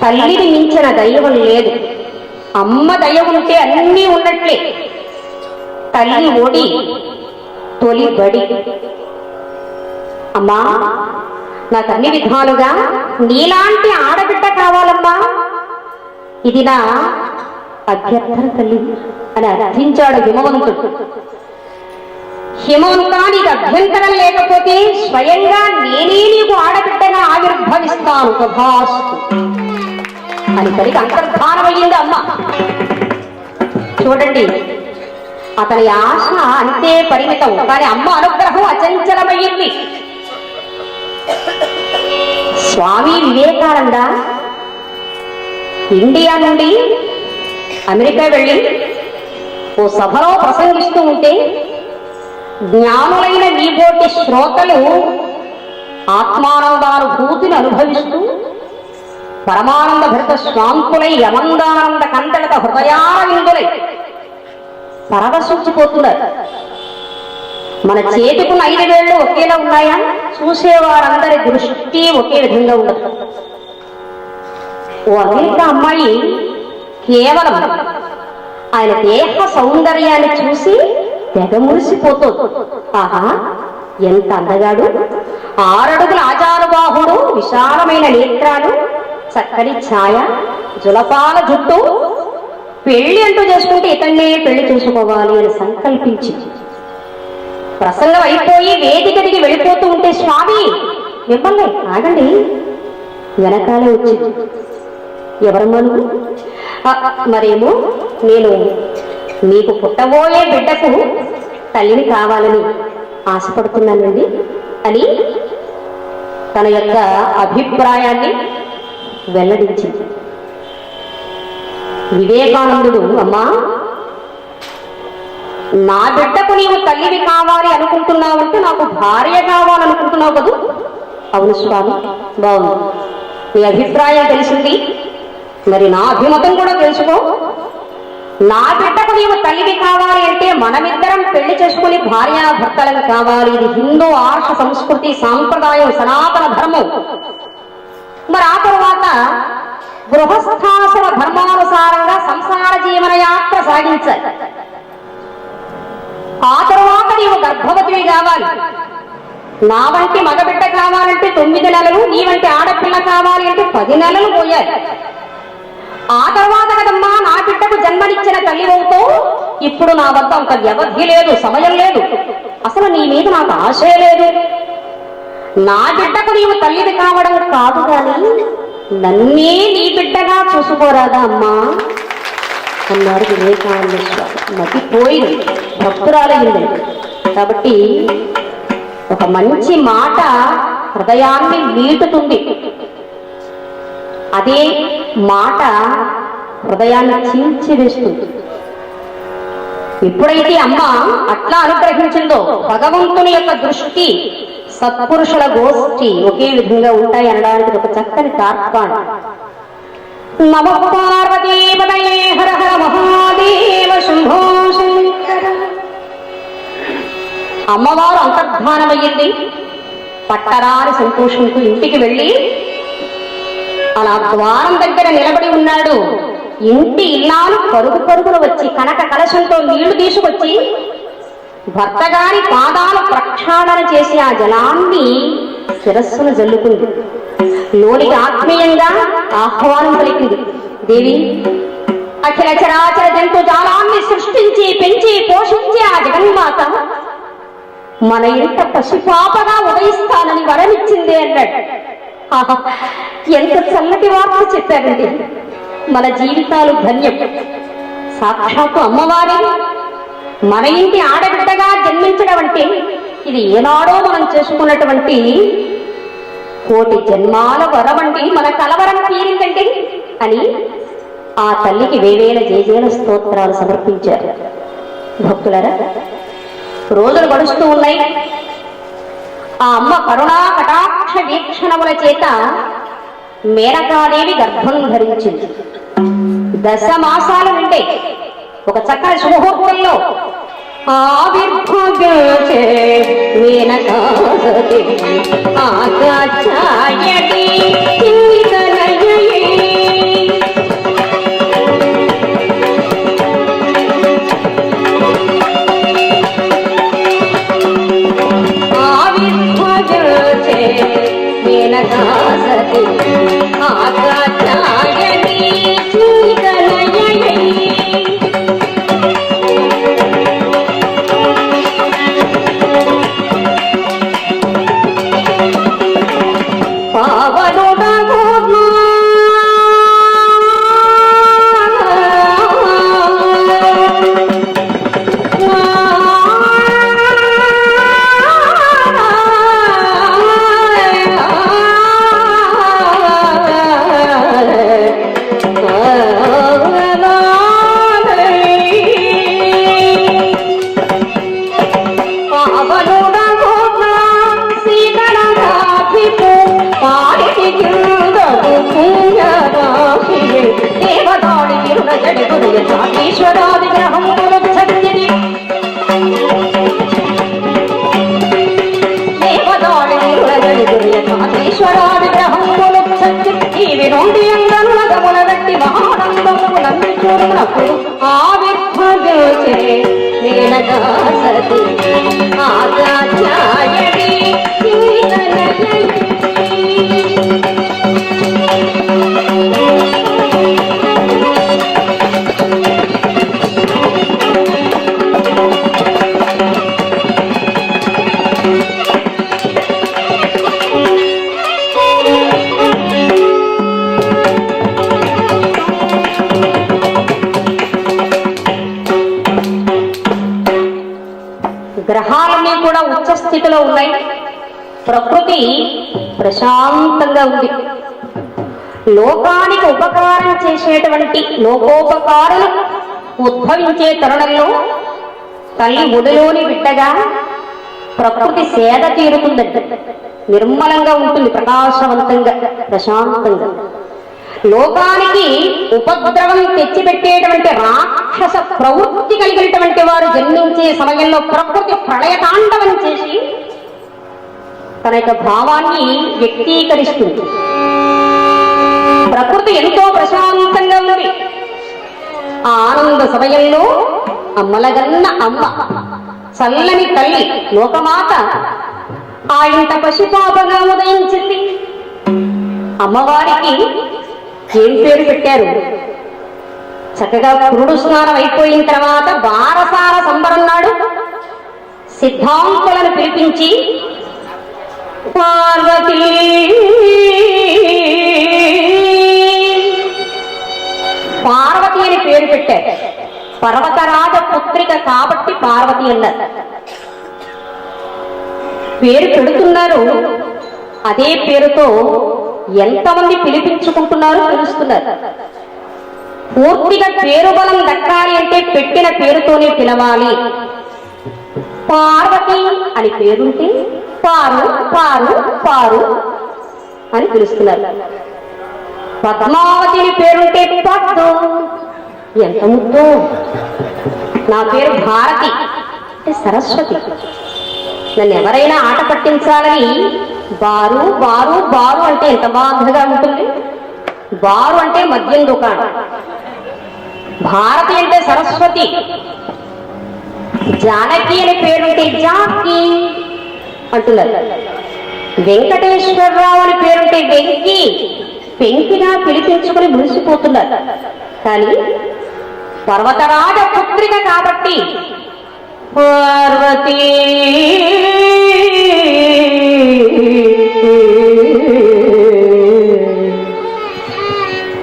B: తల్లిని మించిన దైవం లేదు. అమ్మ దయ ఉంటే అన్నీ ఉన్నట్లే. తల్లి ఓడి తొలి బడి. అమ్మా, నాకు అన్ని విధాలుగా నీలాంటి ఆడబిడ్డ కావాలమ్మా. ఇది నా అభ్యర్థన తల్లి అని అర్థించాడు హిమవంతుడు. హిమవంతా, నీకు అభ్యంతరం లేకపోతే స్వయంగా నేనే నీకు ఆడబిడ్డగా ఆవిర్భవిస్తాను తథాస్తు అని తల్లికి అంతర్ధానమయ్యింది అమ్మ. చూడండి, అతని ఆశ అంతే పరిమితం, కానీ అమ్మ అనుగ్రహం అచంచలమయ్యింది. స్వామి వివేకానంద ఇండియా నుండి అమెరికా వెళ్ళి ఓ సభలో ప్రసంగిస్తూ ఉంటే జ్ఞానులైన మీబోటి శ్రోతలు ఆత్మానందానుభూతిని అనుభవిస్తూ పరమానంద భరిత స్వాంతులై యమందానంద కంటలత హృదయారవిందులై పరవశించిపోతున్నారు. మన చేతికున్న 5 వేళ్ళు ఒకేలా ఉన్నాయా? చూసేవారందరి దృష్టి ఒకే విధంగా ఉండదు. ఓ అమెరికా అమ్మాయి కేవలం ఆయన దేహ సౌందర్యాన్ని చూసి తెగ మురిసిపోతుంది. ఆహా, ఎంత అందగాడు! 6 అడుగుల ఆజానుబాహుడు, విశాలమైన నేత్రాలు, చక్కని ఛాయ, జులపాల జుట్టు. పెళ్లి అంటూ చేసుకుంటే ఇతన్నే పెళ్లి చేసుకోవాలి అని సంకల్పించి ప్రసంగం అయిపోయి వేదిక దిగి వెళ్ళిపోతూ ఉంటే, స్వామి మిమ్మల్ని ఆగండి వెనకాలే వచ్చింది. ఎవరమ్మను? మరేమో నేను మీకు పుట్టబోయే బిడ్డకు తల్లిని కావాలని ఆశపడుతున్నానండి అని తన యొక్క అభిప్రాయాన్ని వెల్లడించింది. వివేకానందుడు, అమ్మా, నా బిడ్డకు నీవు తల్లివి కావాలి అనుకుంటున్నావంటే నాకు భార్య కావాలనుకుంటున్నావు కదూ? అవును స్వామి, బాగుంది, నీ అభిప్రాయం తెలిసింది. మరి నా అభిమతం కూడా తెలుసుకో. నా బిడ్డకు నీవు తల్లివి కావాలి అంటే మనమిద్దరం పెళ్లి చేసుకుని భార్యాభర్తలను కావాలి. ఇది హిందూ ఆర్ష సంస్కృతి సాంప్రదాయం, సనాతన ధర్మం. మరి ఆ తరువాత గృహస్థాశ్రమ ధర్మానుసారంగా సంసార జీవన యాత్ర సాగించాలి. ఆ తరువాత నీవు గర్భవతివి కావాలి. నా వంటి మగబిడ్డ కావాలంటే 9 నెలలు, నీ వంటి ఆడపిల్ల కావాలి అంటే 10 నెలలు పోయాయి. ఆ తర్వాత కదమ్మా నా బిడ్డకు జన్మనిచ్చిన తల్లివవుతో. ఇప్పుడు నా వద్ద అంత వ్యవధి లేదు, సమయం లేదు, అసలు నీ మీద నాకు ఆశే లేదు. నా బిడ్డకు నీవు తల్లిది కావడం కాదు కానీ నన్నే నీ బిడ్డగా చూసుకోరాదా అమ్మా అన్నారు వివేకానంద స్వామి. మతిపోయింది, భక్తురాలయ్యింది. కాబట్టి ఒక మంచి మాట హృదయాన్ని మీటుతుంది. అదే మాట హృదయాన్ని చీల్చివేస్తుంది. ఎప్పుడైతే అమ్మ అట్లా అనుగ్రహించిందో, భగవంతుని యొక్క దృష్టి, సత్పురుషుల గోష్ఠి ఒకే విధంగా ఉంటాయి అనడానికి ఒక చక్కని తార్కాణం. నమః పార్వతీపతయే హర హర మహాదేవ శంభో శంకర. అమ్మవారు అంతర్ధానమయ్యింది. పట్టరాని సంతోషంతో ఇంటికి వెళ్ళి అలా ద్వారం దగ్గర నిలబడి ఉన్నాడు. ఇంటి ఇల్లాలు పరుగు పరుగున వచ్చి కనక కలశంతో నీళ్లు తీసుకొచ్చి భర్త గారి పాదాలు ప్రక్షాళన చేసి ఆ జలాన్ని శిరస్సును జల్లుకుంది. లోనికి ఆత్మీయంగా ఆహ్వానం పలికింది. దేవి, అఖిల చరాచర జంతు జాలాన్ని సృష్టించి పెంచి పోషించి ఆ జగన్మాత మన ఇంట పసిపాపగా ఉదయిస్తానని వరమిచ్చింది అన్నాడు. ఎంత చల్లటి వార్త చెప్పారండి. మన జీవితాలు ధన్యం. సాక్షాత్తు అమ్మవారి మన ఇంటి ఆడబిడ్డగా జన్మించడం అంటే ఇది ఏనాడో మనం చేసుకున్నటువంటి కోటి జన్మాల వరమండి. మన కలవరం తీరిందండి అని ఆ తల్లికి వేవేల జేజేల స్తోత్రాలు సమర్పించారు. భక్తులరా, రోజులు గడుస్తూ ఉన్నాయి. ఆ అమ్మ కరుణా కటాక్ష వీక్షణముల చేత మేనకాదేవి గర్భం ధరించింది. 10 మాసాల నుండే ఒక చక్కని శుభముహూర్తంలో ఆవిర్భవించే మేనకాదేవి ఆకాశాయని ఆవిర్భవించే మేనకాదేవి ఆకాశాయని గ్రహాలన్నీ కూడా ఉచ్చ స్థితిలో ఉన్నాయి. ప్రకృతి ప్రశాంతంగా ఉంది. లోకానికి ఉపకారం చేసేటువంటి లోకోపకారులు ఉద్భవించే తరుణంలో తల్లి ఒడిలోని బిడ్డగా ప్రకృతి సేద తీరుతుందంట. నిర్మలంగా ఉంటుంది, ప్రకాశవంతంగా, ప్రశాంతంగా. లోకానికి ఉపద్రవం తెచ్చిపెట్టేటువంటి రాక్షస ప్రవృత్తి కలిగినటువంటి వారు జన్మించే సమయంలో ప్రకృతి ప్రళయతాండవం చేసి తన యొక్క భావాన్ని వ్యక్తీకరిస్తుంది. ప్రకృతి ఎంతో ప్రశాంతంగా ఉంది. ఆ ఆనంద సమయంలో అమ్మలగన్న అమ్మ, చల్లని తల్లి లోకమాత ఆ ఇంట పసిపాపగా ఉదయించింది. అమ్మవారికి ఏం పేరు పెట్టారు? చక్కగా పురుడు స్నానం అయిపోయిన తర్వాత బారసాల సంబరం నాడు సిద్ధాంతులను పిలిపించి పార్వతీ పార్వతి అని పేరు పెట్టారు. పర్వతరాజ పుత్రిక కాబట్టి పార్వతి అన్నారు. పేరు పెడుతున్నారు. అదే పేరుతో ఎంతమంది పిలిపించుకుంటున్నారో తెలుస్తున్నారు. పూర్తిగా పేరు బలం దక్కాలి అంటే పెట్టిన పేరుతోనే పిలవాలి. పార్వతి అని పేరుంటే పారు పారు పారు అని పిలుస్తున్నారు. పద్మావతి అని పేరుంటే పద్దు, ఎంత ముద్దు. నా పేరు భారతి అంటే సరస్వతి. నన్ను ఎవరైనా ఆట పట్టించాలని బారు బారు బారు అంటే ఎంత బాధగా ఉంటుంది. బారు అంటే మద్యం దుకాణం, భారతి అంటే సరస్వతి, జానకి అనే పేరుంటే జాకి అంటున్నారు. వెంకటేశ్వరరావు అని పేరుంటే వెంకి, పెంకిగా పిలిపించుకుని మురిసిపోతున్నారు. కానీ పర్వతరాజ పుత్రిక కాబట్టి పార్వతీ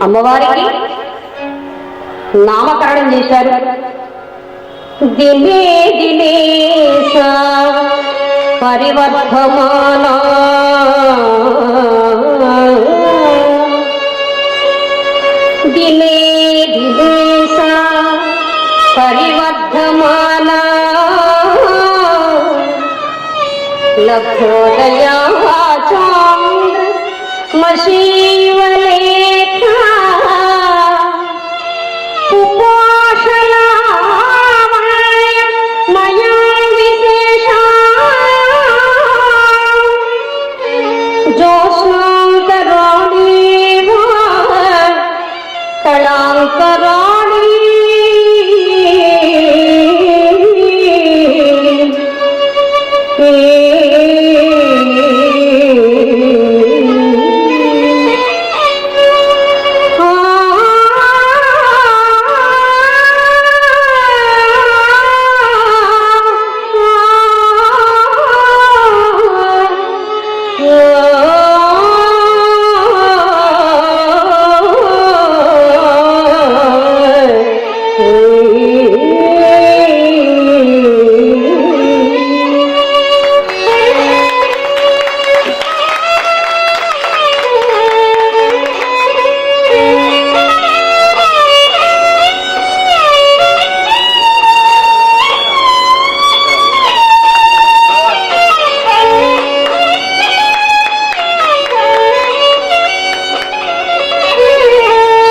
B: అమ్మవారికి నామకరణం చేశారు. దినే దినేశ పరివర్ధమానా దినే దినేశ పరివర్ధమానా లభోదయా చాంద్ర మశీవలేఖ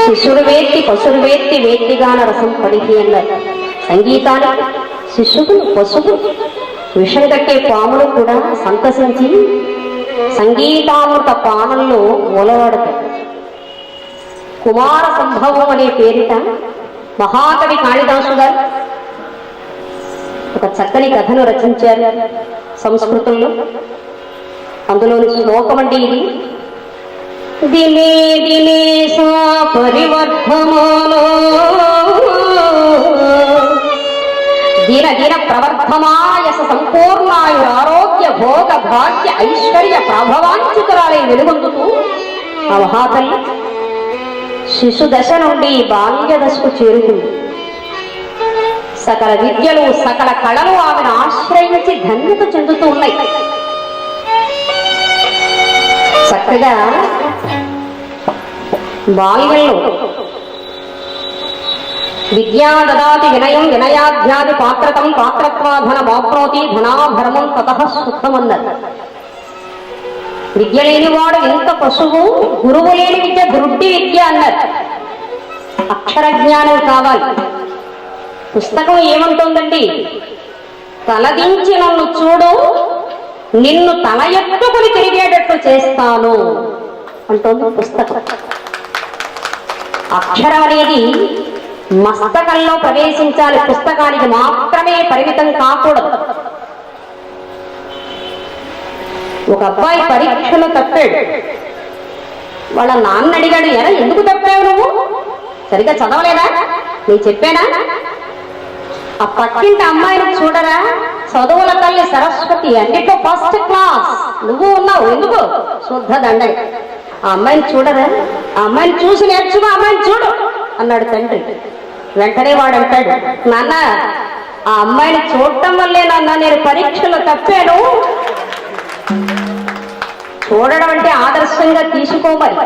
B: శిష్యుడు వేత్తి పశువులు వేత్తి వేత్తిగాన రసం పడికి అన్నారు. సంగీతానికి శిష్యుడు పశువు విషం కట్టే పాములు కూడా సంతసించి సంగీతామృత పానంలో మూలవాడతాయి. కుమార సంభవం అనే పేరిట మహాకవి కాళిదాసు గారు ఒక చక్కని కథను రచించారు సంస్కృతంలో. అందులోని శ్లోకం అంటే ఇది: దినే దినే సా పరివర్ధమానో దిన దిన ప్రవర్ధమాయస సంపూర్ణాయురారోగ్య భోగ భాగ్య ఐశ్వర్య ప్రభవాంచితురాలై వెలుగొందుతూ ఆ మహాతల్లి శిశు దశ నుండి బాల్య దశకు చేరుకుంది. సకల విద్యలు సకల కళలు ఆమెను ఆశ్రయించి ధన్యత చెందుతూ ఉన్నాయి. చక్కగా బాల్యంలో విద్యా దదాతి వినయం వినయాధ్యాది పాత్రతం పాత్రత్వాధన మాప్నోతి ధనాభరణం తతః సుఖమన్నారు. విద్య లేనివాడు ఎంత పశువు, గురువు లేని విద్య గురుడ్డి విద్య అన్నారు. అక్షర జ్ఞానం కావాలి. పుస్తకం ఏమంటుందండి? తలదించి నన్ను చూడు, నిన్ను తల ఎత్తుకుని తిరిగేటట్టు చేస్తాను అంటుంది పుస్తకం. అక్షరం అనేది మస్తకంలో ప్రవేశించాలి, పుస్తకానికి మాత్రమే పరిమితం కాకూడదు. ఒక అబ్బాయి పరీక్షలో తప్పాడు. వాళ్ళ నాన్న అడిగాడు, ఎలా ఎందుకు తప్పావు నువ్వు? సరిగ్గా చదవలేదా? నేను చెప్పానా? ఆ పక్కింటి అమ్మాయిని చూడరా, చదువుల తల్లి సరస్వతి, అన్నిట్లో ఫస్ట్ క్లాస్, నువ్వు ఉన్నావు, ఎందుకు? శుద్ధ దండగ. ఆ అమ్మాయిని చూడరా, ఆ అమ్మాయిని చూసి నేర్చుకో, అమ్మాయిని చూడు అన్నాడు తండ్రి. వెంటనే వాడు అంటాడు, నాన్న ఆ అమ్మాయిని చూడటం వల్లే నాన్న నేను పరీక్షలో తప్పాను. చూడడం అంటే ఆదర్శంగా తీసుకోమని.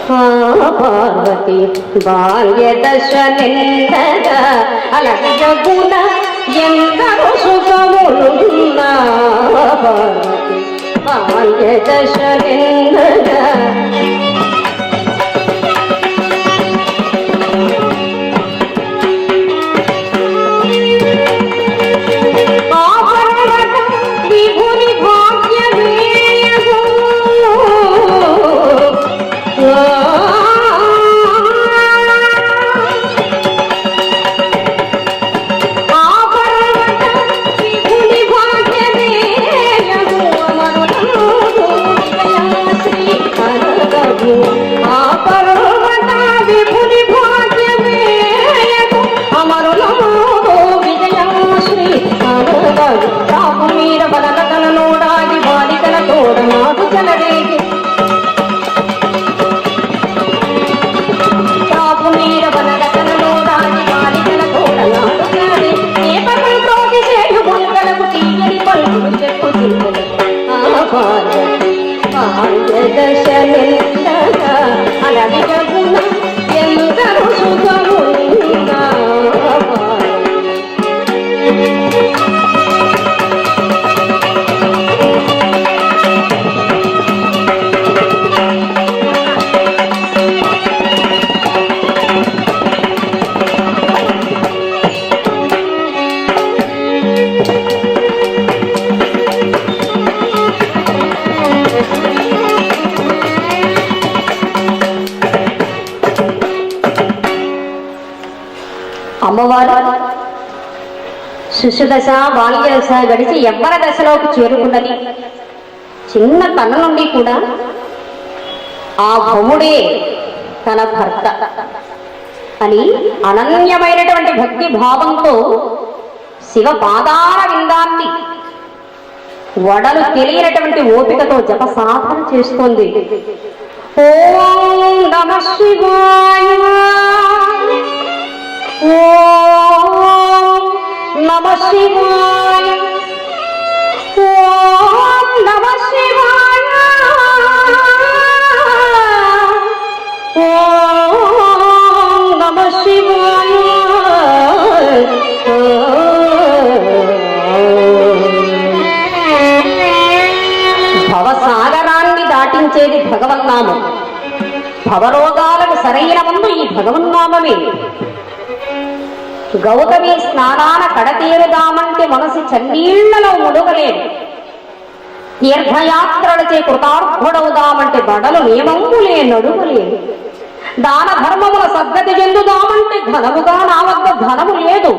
B: పార్వతి బాల్య దశ నిందగా అలజగున ఎందరో సుఖములున్నా, పార్వతి బాల్య దశ నిందగా పార్వతి అమ్మవారు శిశుదశ బాల్య దశ గడిచి యవ్వన దశలోకి చేరుకున్నది. చిన్న తన నుండి కూడా ఆ భముడే తన భర్త అని అనన్యమైనటువంటి భక్తి భావంతో శివ పాదార విందాన్ని వడలు తెలియనటువంటి ఓపికతో జప సాధన చేస్తోంది. ఓం నమః శివాయ, ఓం నమః శివాయ, ఓం నమః శివాయ, ఓం నమః శివాయ. భవసాగరాన్ని దాటించేది భగవన్నామం. భవరోగాలకు సరైన ముందు ఈ భగవన్నామమే. గౌతమి స్నానాన కడతీరుదామంటే మనసు చన్నీళ్లలో మునుగలేదు. తీర్థయాత్రలచే కృతార్థుడవుదామంటే బడలు నియమములే నడువలేదు. దాన ధర్మముల సద్గతి చెందుదామంటే ఘనముగా నా వద్ద ధనము లేదు.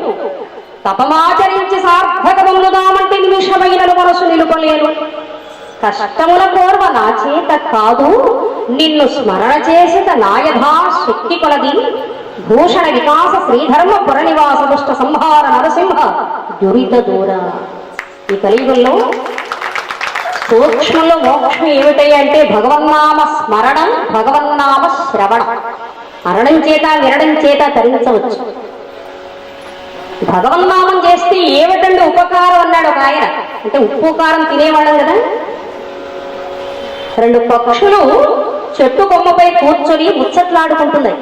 B: తపమాచరించి సార్థకముందుదామంటే నిమిషమైన మనసు నిలుపలేను. కష్టముల కోర్వ నా చేత కాదు, నిన్ను స్మరణ చేసిత నాయధా శక్తి కొలది. భూషణ వికాస శ్రీధర్మ పురనివాస దుష్ట సంహార నరసింహ దురిత దూర. ఈ కలియుగంలో సూక్ష్మంలో మోక్షం ఏమిటాయి అంటే భగవన్నామ స్మరణం, భగవన్నామ శ్రవణం. మరణం చేత వినడం చేత తరించవచ్చు. భగవన్నామం చేస్తే ఏమిటండి ఉపకారం అన్నాడు ఒక ఆయన. అంటే ఉప్పు కారం తినేవాళ్ళం కదా. 2 పక్షులు చెట్టు కొమ్మపై కూర్చొని ముచ్చట్లాడుకుంటున్నాయి.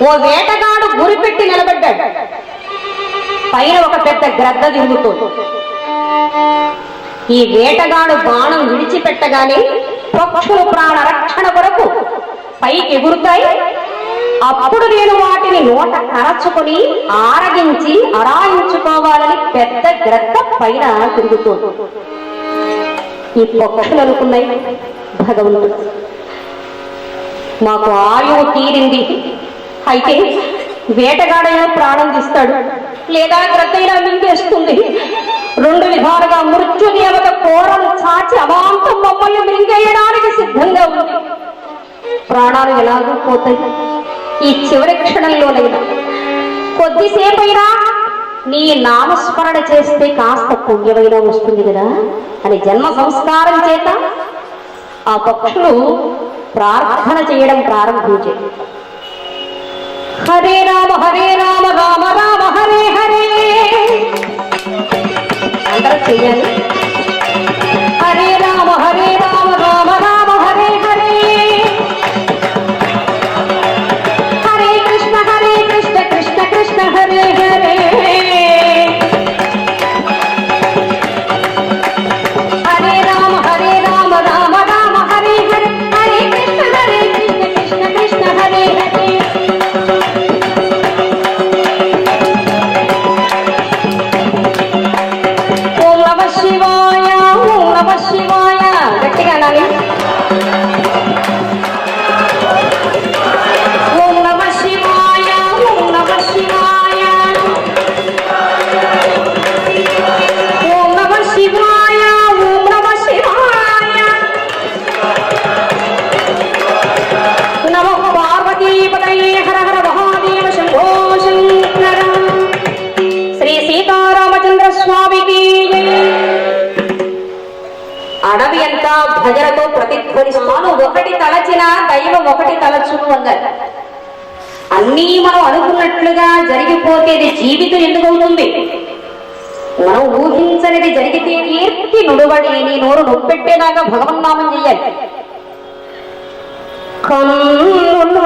B: ఓ వేటగాడు గురిపెట్టి నిలబడ్డాడు. పైన ఒక పెద్ద గ్రద్ద తిరుగుతోంది. ఈ వేటగాడు బాణం విడిచిపెట్టగానే పక్షులు ప్రాణ రక్షణ కొరకు పైకి ఎగురుతాయి. అప్పుడు నేను వాటిని నోట కరచుకొని ఆరగించి అరాయించుకోవాలని పెద్ద గ్రద్ద పైన తిరుగుతోంది. ఈ పక్షులు అనుకున్నాయి, భగవంతుడు మాకు ఆయువు తీరింది, అయితే వేటగాడైనా ప్రాణం తీస్తాడు, లేదా గ్రద్దైనా మింగేస్తుంది. 2 విధాలుగా మృత్యుదేవత కోరను చాచి అమాంతం మమ్మల్ని మింగేయడానికి సిద్ధంగా ఉంది. ప్రాణాలు ఎలాగో పోతాయి. ఈ చివరి క్షణంలోనైనా కొద్దిసేపైనా నీ నామస్మరణ చేస్తే కాస్త పుణ్యమైనా వస్తుంది కదా అని జన్మ సంస్కారం చేత ఆ పక్షులు ప్రార్థన చేయడం ప్రారంభించాయి. హరే రామ రామ రామ హరే హరే అందరూ చెయ్యాలి. హరే రామ రామ రామ హరే హరే, హరే కృష్ణ కృష్ణ కృష్ణ హరే హరే, హరే రామ రామ రామ హరే హరే, హరే కృష్ణ కృష్ణ కృష్ణ హరే హరే. ఓం నమః శివాయ, ఓం నమః శివాయ. గట్టిగా అనాలి. ఓం నమః శివాయ, ఓం నమః శివాయ, ఓం నమః శివాయ, ఓం నమః శివాయ. నమః పార్వతీపతయే హర హర మహాదేవ శంభో శంకర. శ్రీ సీతారామచంద్ర స్వామికి జై. అడవి అంతా భజనతో ప్రతిధ్వనిస్తాను. ఒకటి తలచిన దైవం ఒకటి తలచును అన్నారు. అన్నీ మనం అనుకున్నట్లుగా జరిగిపోతేది జీవితం ఎందుకు అవుతుంది? మనం ఊహించనిది జరిగితే కీర్తి నుడువడి నీ నోరు నొప్పెట్టేదాకా భగవన్నామం చెయ్యాలి.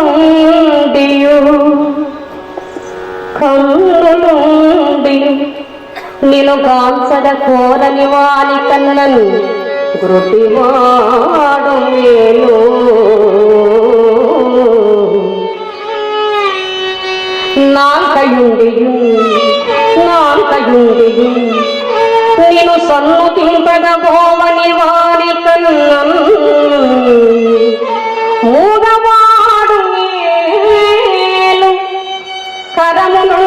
B: కన్నులుండి నిను గాంచద కోరని వాలి కన్నను గురుటివాడు మేలు. నాంకయుండియు నిను సన్నుతింపదగోవని వాలి కన్నను మూగవాడు మేలు. కరమును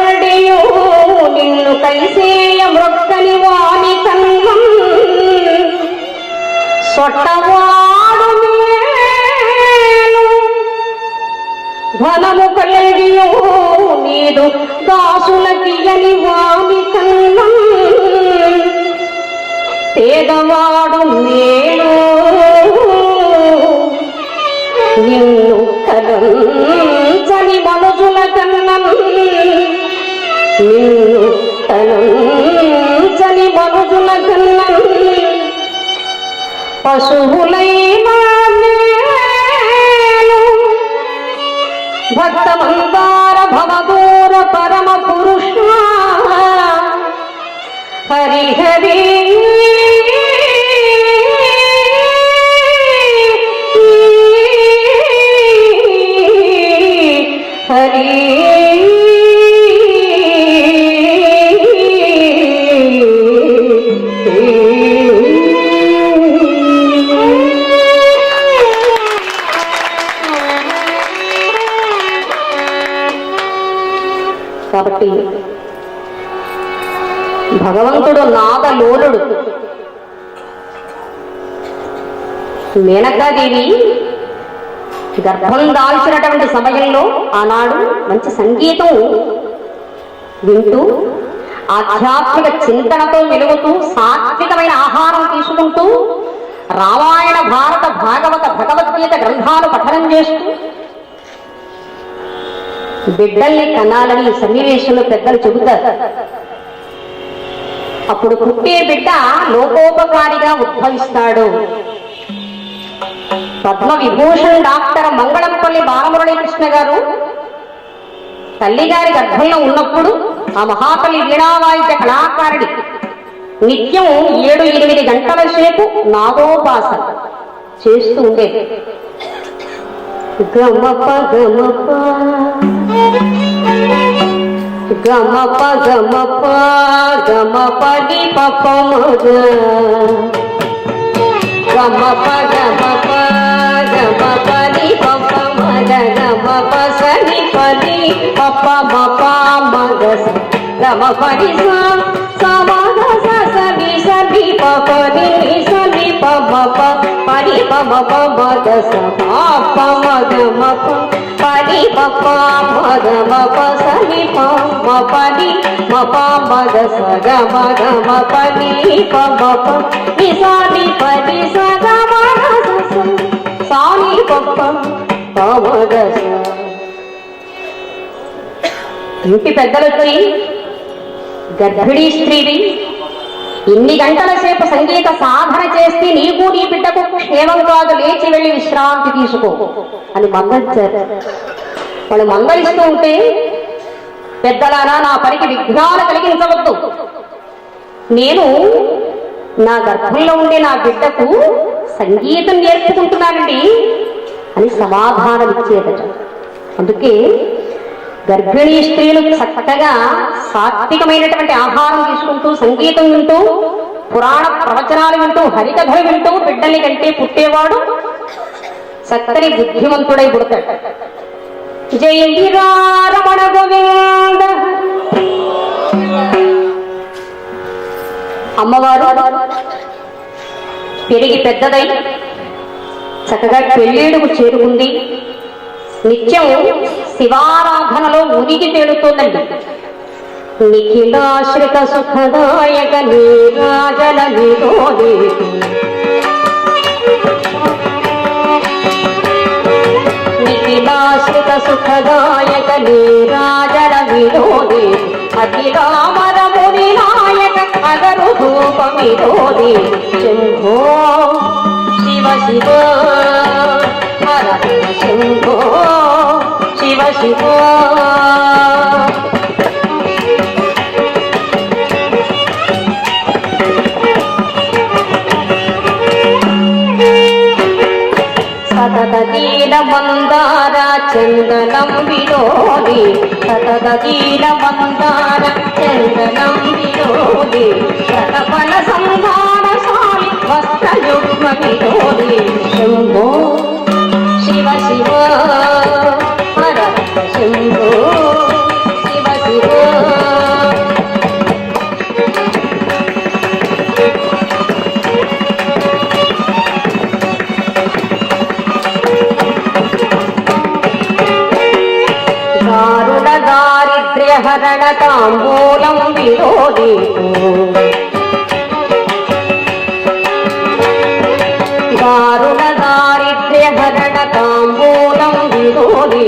B: తొట్టవాడు మేలు ధనము కలిగియో నీదు దాసులకియని వాని కన్నా పేదవాడు మేలు నిన్ను కలంచని మనుజుల కన్నా నిన్ను కలంచని మనుజుల కన్నా పశువులైన మేలు భక్త మందార భవదూర పరమ పురుష హరి హరి హరి కాబట్టి భగవంతుడు నాదలోలుడు. మేనకాదేవి గర్భం దాల్చినటువంటి సమయంలో ఆనాడు మంచి సంగీతం వింటూ ఆధ్యాత్మిక చింతనతో మెలుగుతూ సాత్వికమైన ఆహారం తీసుకుంటూ రామాయణ భారత భాగవత భగవద్గీత గ్రంథాలు పఠనం చేస్తూ బిడ్డల్ని కనాలని సన్నివేశంలో పెద్దలు చెబుతారు. అప్పుడు పుట్టే బిడ్డ లోకోపకారిగా ఉద్భవిస్తాడు. పద్మ విభూషణ్ డాక్టర్ మంగళంపల్లి బాలమురళీకృష్ణ గారు తల్లిగారి గర్భంలో ఉన్నప్పుడు ఆ మహాతల్లి వీణావాయిద్య కళాకారుడి నిత్యం 7-8 గంటల సేపు నాదోపాసన చేస్తూ ఉండేది. గమప గమప గమప గమప గమపది పప మగ గమప గమప గమపది పప మగ గమప సని పది పప మప మగ గమపది సమగ సని సని పప ని సని పమ పరి పమ మగ సప మగ మప పరి పప మగ మప సని పమ పరి మప మగ సగ మగ మపని పమ ని సని పరి సగ మగ సాని పప పమగ. ఇంటి పెద్దలొచ్చి గర్భిణీ స్త్రీవి ఇన్ని గంటల సేపు సంగీత సాధన చేస్తే నీకు నీ బిడ్డకు క్షేమం కాదు, లేచి వెళ్ళి విశ్రాంతి తీసుకో అని మందలించారు. వాళ్ళు మందలిస్తూ ఉంటే పెద్దలారా నా పనికి విఘ్నాలు కలిగించవద్దు, నేను నా గర్భంలో ఉండే నా బిడ్డకు సంగీతం నేర్పుకుంటున్నానండి అని సమాధానం ఇచ్చేదట. అందుకే గర్భిణీ స్త్రీలు చక్కగా సాత్వికమైనటువంటి ఆహారం తీసుకుంటూ సంగీతం వింటూ పురాణ ప్రవచనాలు వింటూ హరికథలు వింటూ బిడ్డల్ని కంటే పుట్టేవాడు చక్కని బుద్ధిమంతుడై పుడతాడు. జయ రమణ గోవింద. అమ్మవారు పెరిగి పెద్దదై చక్కగా పెళ్ళేడుకు చేరుకుంది. నిత్యం శివారాధనలో మునిగి తేలుతోందండి. నిఖిలాశ్రిత సుఖదాయక నీరాజల నిరోధి నిఖిలాశ్రిత సుఖదాయక నీరాజల విరోధి అఖిలామర ముని నాయక అగరు ధూప విరోధి శంభో శివ శివ హర శంభో శివ శివ. సతతీల మందార చందనం విరోధి సతతీల మందార చందనం విరోధి శతఫల సంధానశాలి వస్త్రయుగ్మ విరోధి శంభో శివ శివ హర శంభో శివ శివ. తాంబూలం విరోధీకు దారుణ దారిద్ర్య భరణ తాంబూలం విరోధి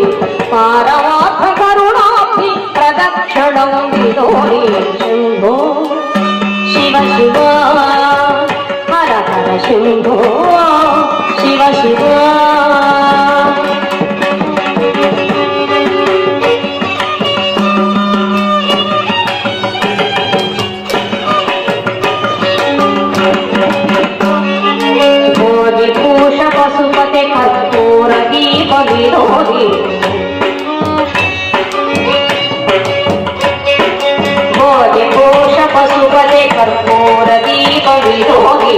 B: పారమార్థ కరుణాభి ప్రదక్షిణం విరోధి శంభో శివ శివ హర హర శంభో శివ శివ భోజిభూష పశుపతే కర్పూర దీప విరోధి భోజిభూష పశుపతే కర్పూర దీప విరోధి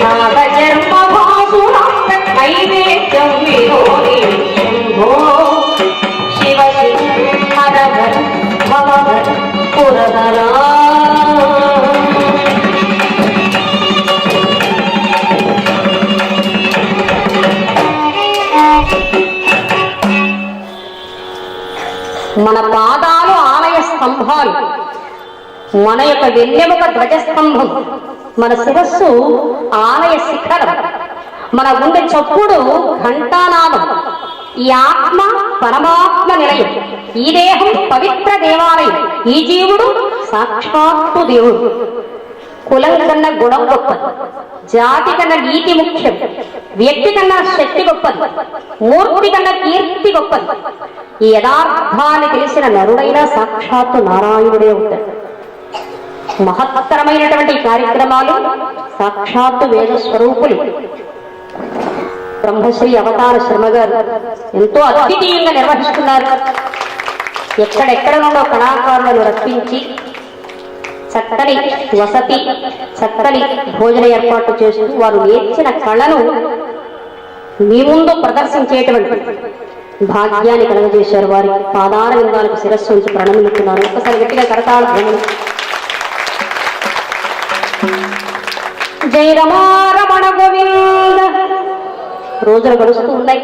B: నాగజన్మ భాసురం నైవేద్యం విరోధి శంభో శివ శివ హర హర భవ హర పురధరా మన పాదాలు ఆలయ స్తంభాలు, మన యొక్క వెన్నెముక ధ్వజస్తంభం, మన శిరస్సు ఆలయ శిఖరం, మన గుండె చప్పుడు ఘంటానాదం. ఈ ఆత్మ పరమాత్మ నిలయం, ఈ దేహం పవిత్ర దేవాలయం, ఈ జీవుడు సాక్షాత్తు దేవుడు. కులం కన్నా గుణం గొప్పది, జాతి కన్నా నీతి ముఖ్యం, వ్యక్తి కన్నా శక్తి గొప్పది, మూర్తి కన్నా కీర్తి గొప్పది. ఈ యథార్థాన్ని తెలిసిన నరుడైనా సాక్షాత్తు నారాయణుడే ఉంటాడు. మహత్తరమైనటువంటి కార్యక్రమాలు సాక్షాత్తు వేద స్వరూపులు బ్రహ్మశ్రీ అవతార శర్మ గారు ఎంతో అద్వితీయంగా నిర్వహిస్తున్నారు. ఎక్కడెక్కడ నుండో కళాకారులను రప్పించి చక్కని వసతి, చక్కని భోజన ఏర్పాటు చేస్తూ వారు నేర్చిన కళను మీ ముందు ప్రదర్శించేటువంటి భాగ్యాన్ని కలుగజేశారు. వారి పాదార విందాలకు శిరస్సు ఉంచి ప్రణమిస్తున్నారు. ఒక్కసారి గట్టిగా కరతాళ ధ్వనులు. జై రమారమణ గోవింద. రోజులు గడుస్తూ ఉన్నాయి.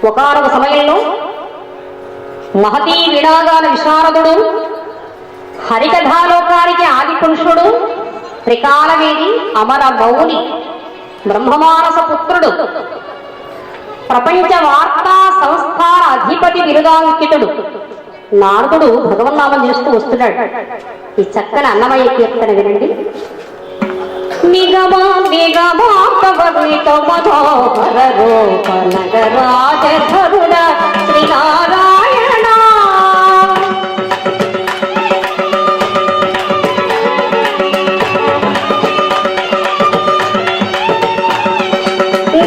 B: ఒకానొక సమయంలో మహతీ వినాగాల విశారదుడు, హరికథాలోకానికి ఆది పురుషుడు, త్రికాలవేది, అమర మౌని, బ్రహ్మమానస పుత్రుడు, ప్రపంచ వార్తా సంస్థాన అధిపతి బిరుదాంకితుడు నారదుడు భగవన్నామం చేస్తూ వస్తున్నాడు. ఈ చక్కని అన్నమయ్య కీర్తన వినండి. నిగమా నిగమా కవర్ణిత మనోహర రూప నగరాజధరుడ శ్రీనారాయణ.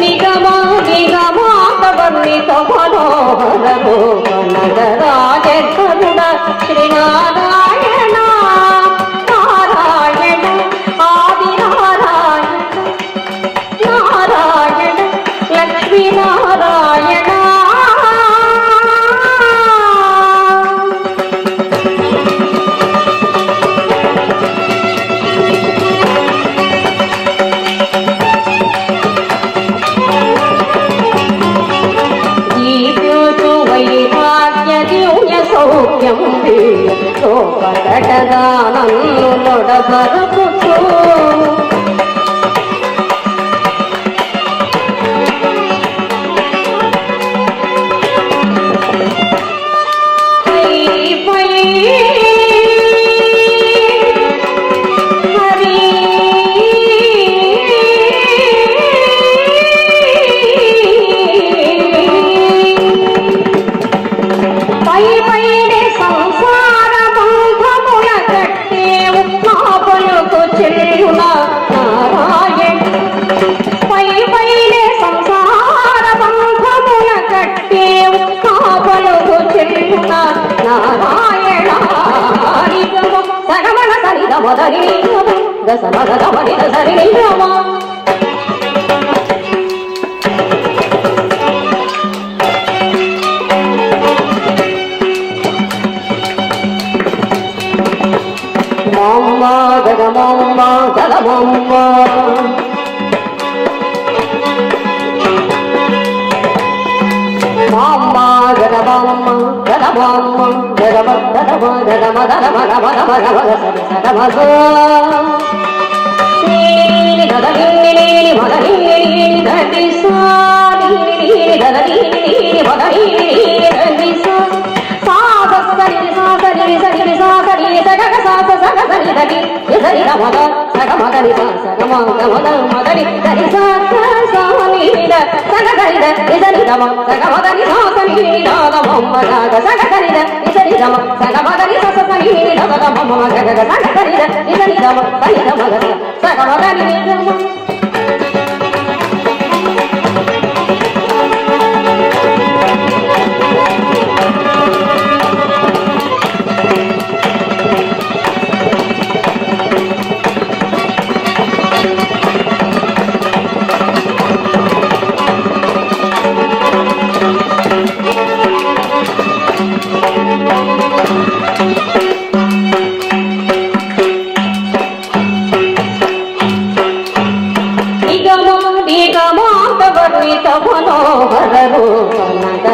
B: నిగమా నిగమా కవర్ణిత మనోహర రూప నగరాజధరుడ శ్రీనారాయణ. నారాయణ ఆది నారాయణ, నారాయణ లక్ష్మీ నారాయణ. సౌఖ్యం లోపడగా నన్ను నొడబరపుచు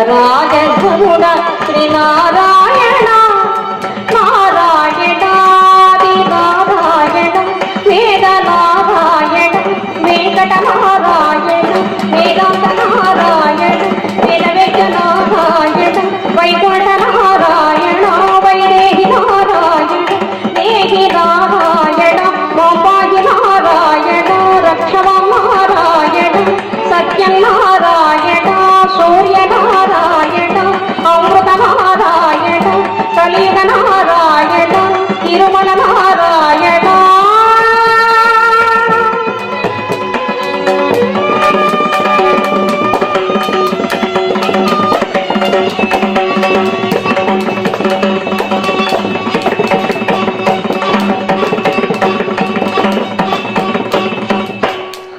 B: రాజగుణ శ్రీనారాయణ నారాయణాది నారాయణ వేద నారాయణ వెంకట నారాయణ వేదాంత నారాయణ వేదవేద నారాయణ వైకుంఠ నారాయణ వైదేహి నారాయణ దేహి నారాయణ మోపాయి నారాయణ రక్షణ నారాయణ సత్యం నారాయణ సూర్య నారాయణ అమృత నారాయణ కలియుగ నారాయణ తిరుమల నారాయణ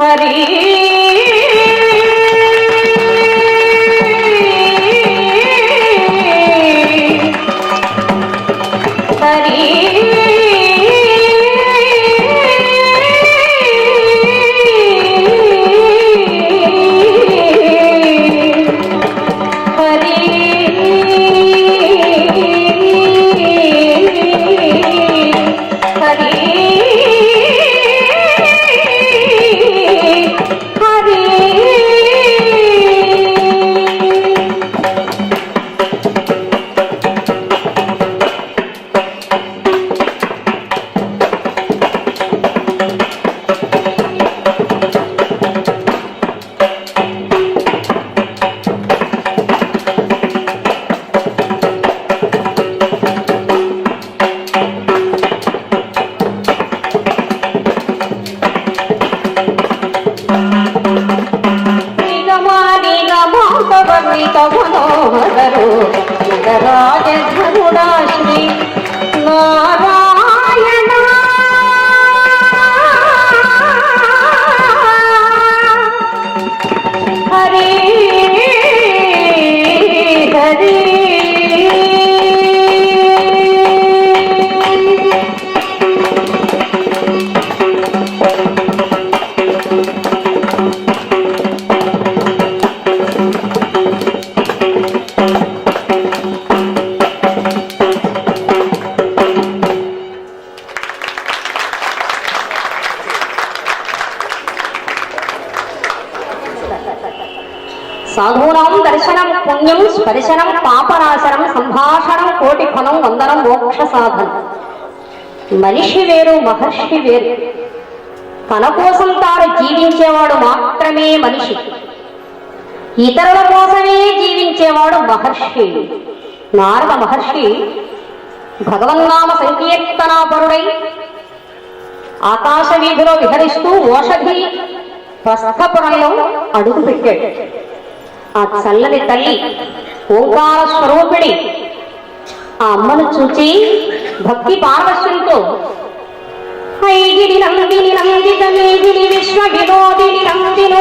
B: హరి రాజగుణ శ్రీ నారాయణ హరి హరి సాధూనాం దర్శనం పుణ్యం స్పర్శనం పాపనాశనం సంభాషణం కోటి ఫలం వందనం మోక్ష సాధనం. మనిషి వేరు మహర్షి వేరు. తన కోసం తాను జీవించేవాడు మాత్రమే మనిషి, ఇతరుల కోసమే జీవించేవాడు మహర్షి. నారద మహర్షి భగవన్నామ సంకీర్తనాపరుడై ఆకాశ వీధిలో విహరిస్తూ ఓషధి ప్రస్థపురంలో అడుగుపెట్టాడు. ఆ చల్లని తల్లి ఓంకార స్వరూపిణి ఆ అమ్మను చూచి భక్తి పారవశ్యంతో ఐగిరి నందిని నందిత మేదిని విశ్వ వినోదిని నందిని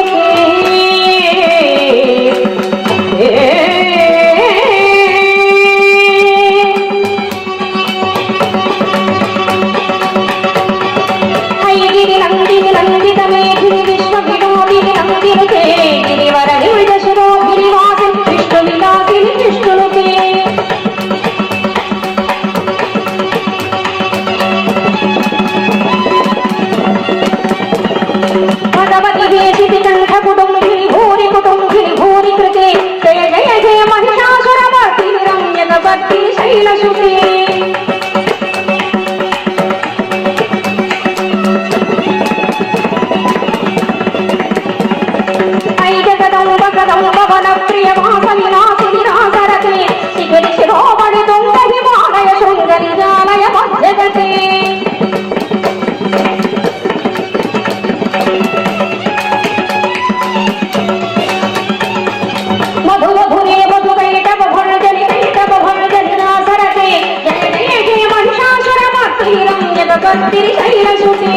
B: ఐగిరి నందిని నందిత మేదిని విశ్వ వినోదిని నందిని గిరివరణి విశ్వవిలాసిని కృష్ణునికే శైలసుతే వన ప్రియవాస వినాశిని నాసరతే శిఖరి శిరోమణి తుంగ హిమాలయ శృంగరి జాలయ మధ్యగతే మధుమధురే మధుకైటవ భర్జని కైటవ భర్జని నాసరతే జయ జయ జయ మహిషాసుర మర్తిరం జగద్గిరి శైలసుతే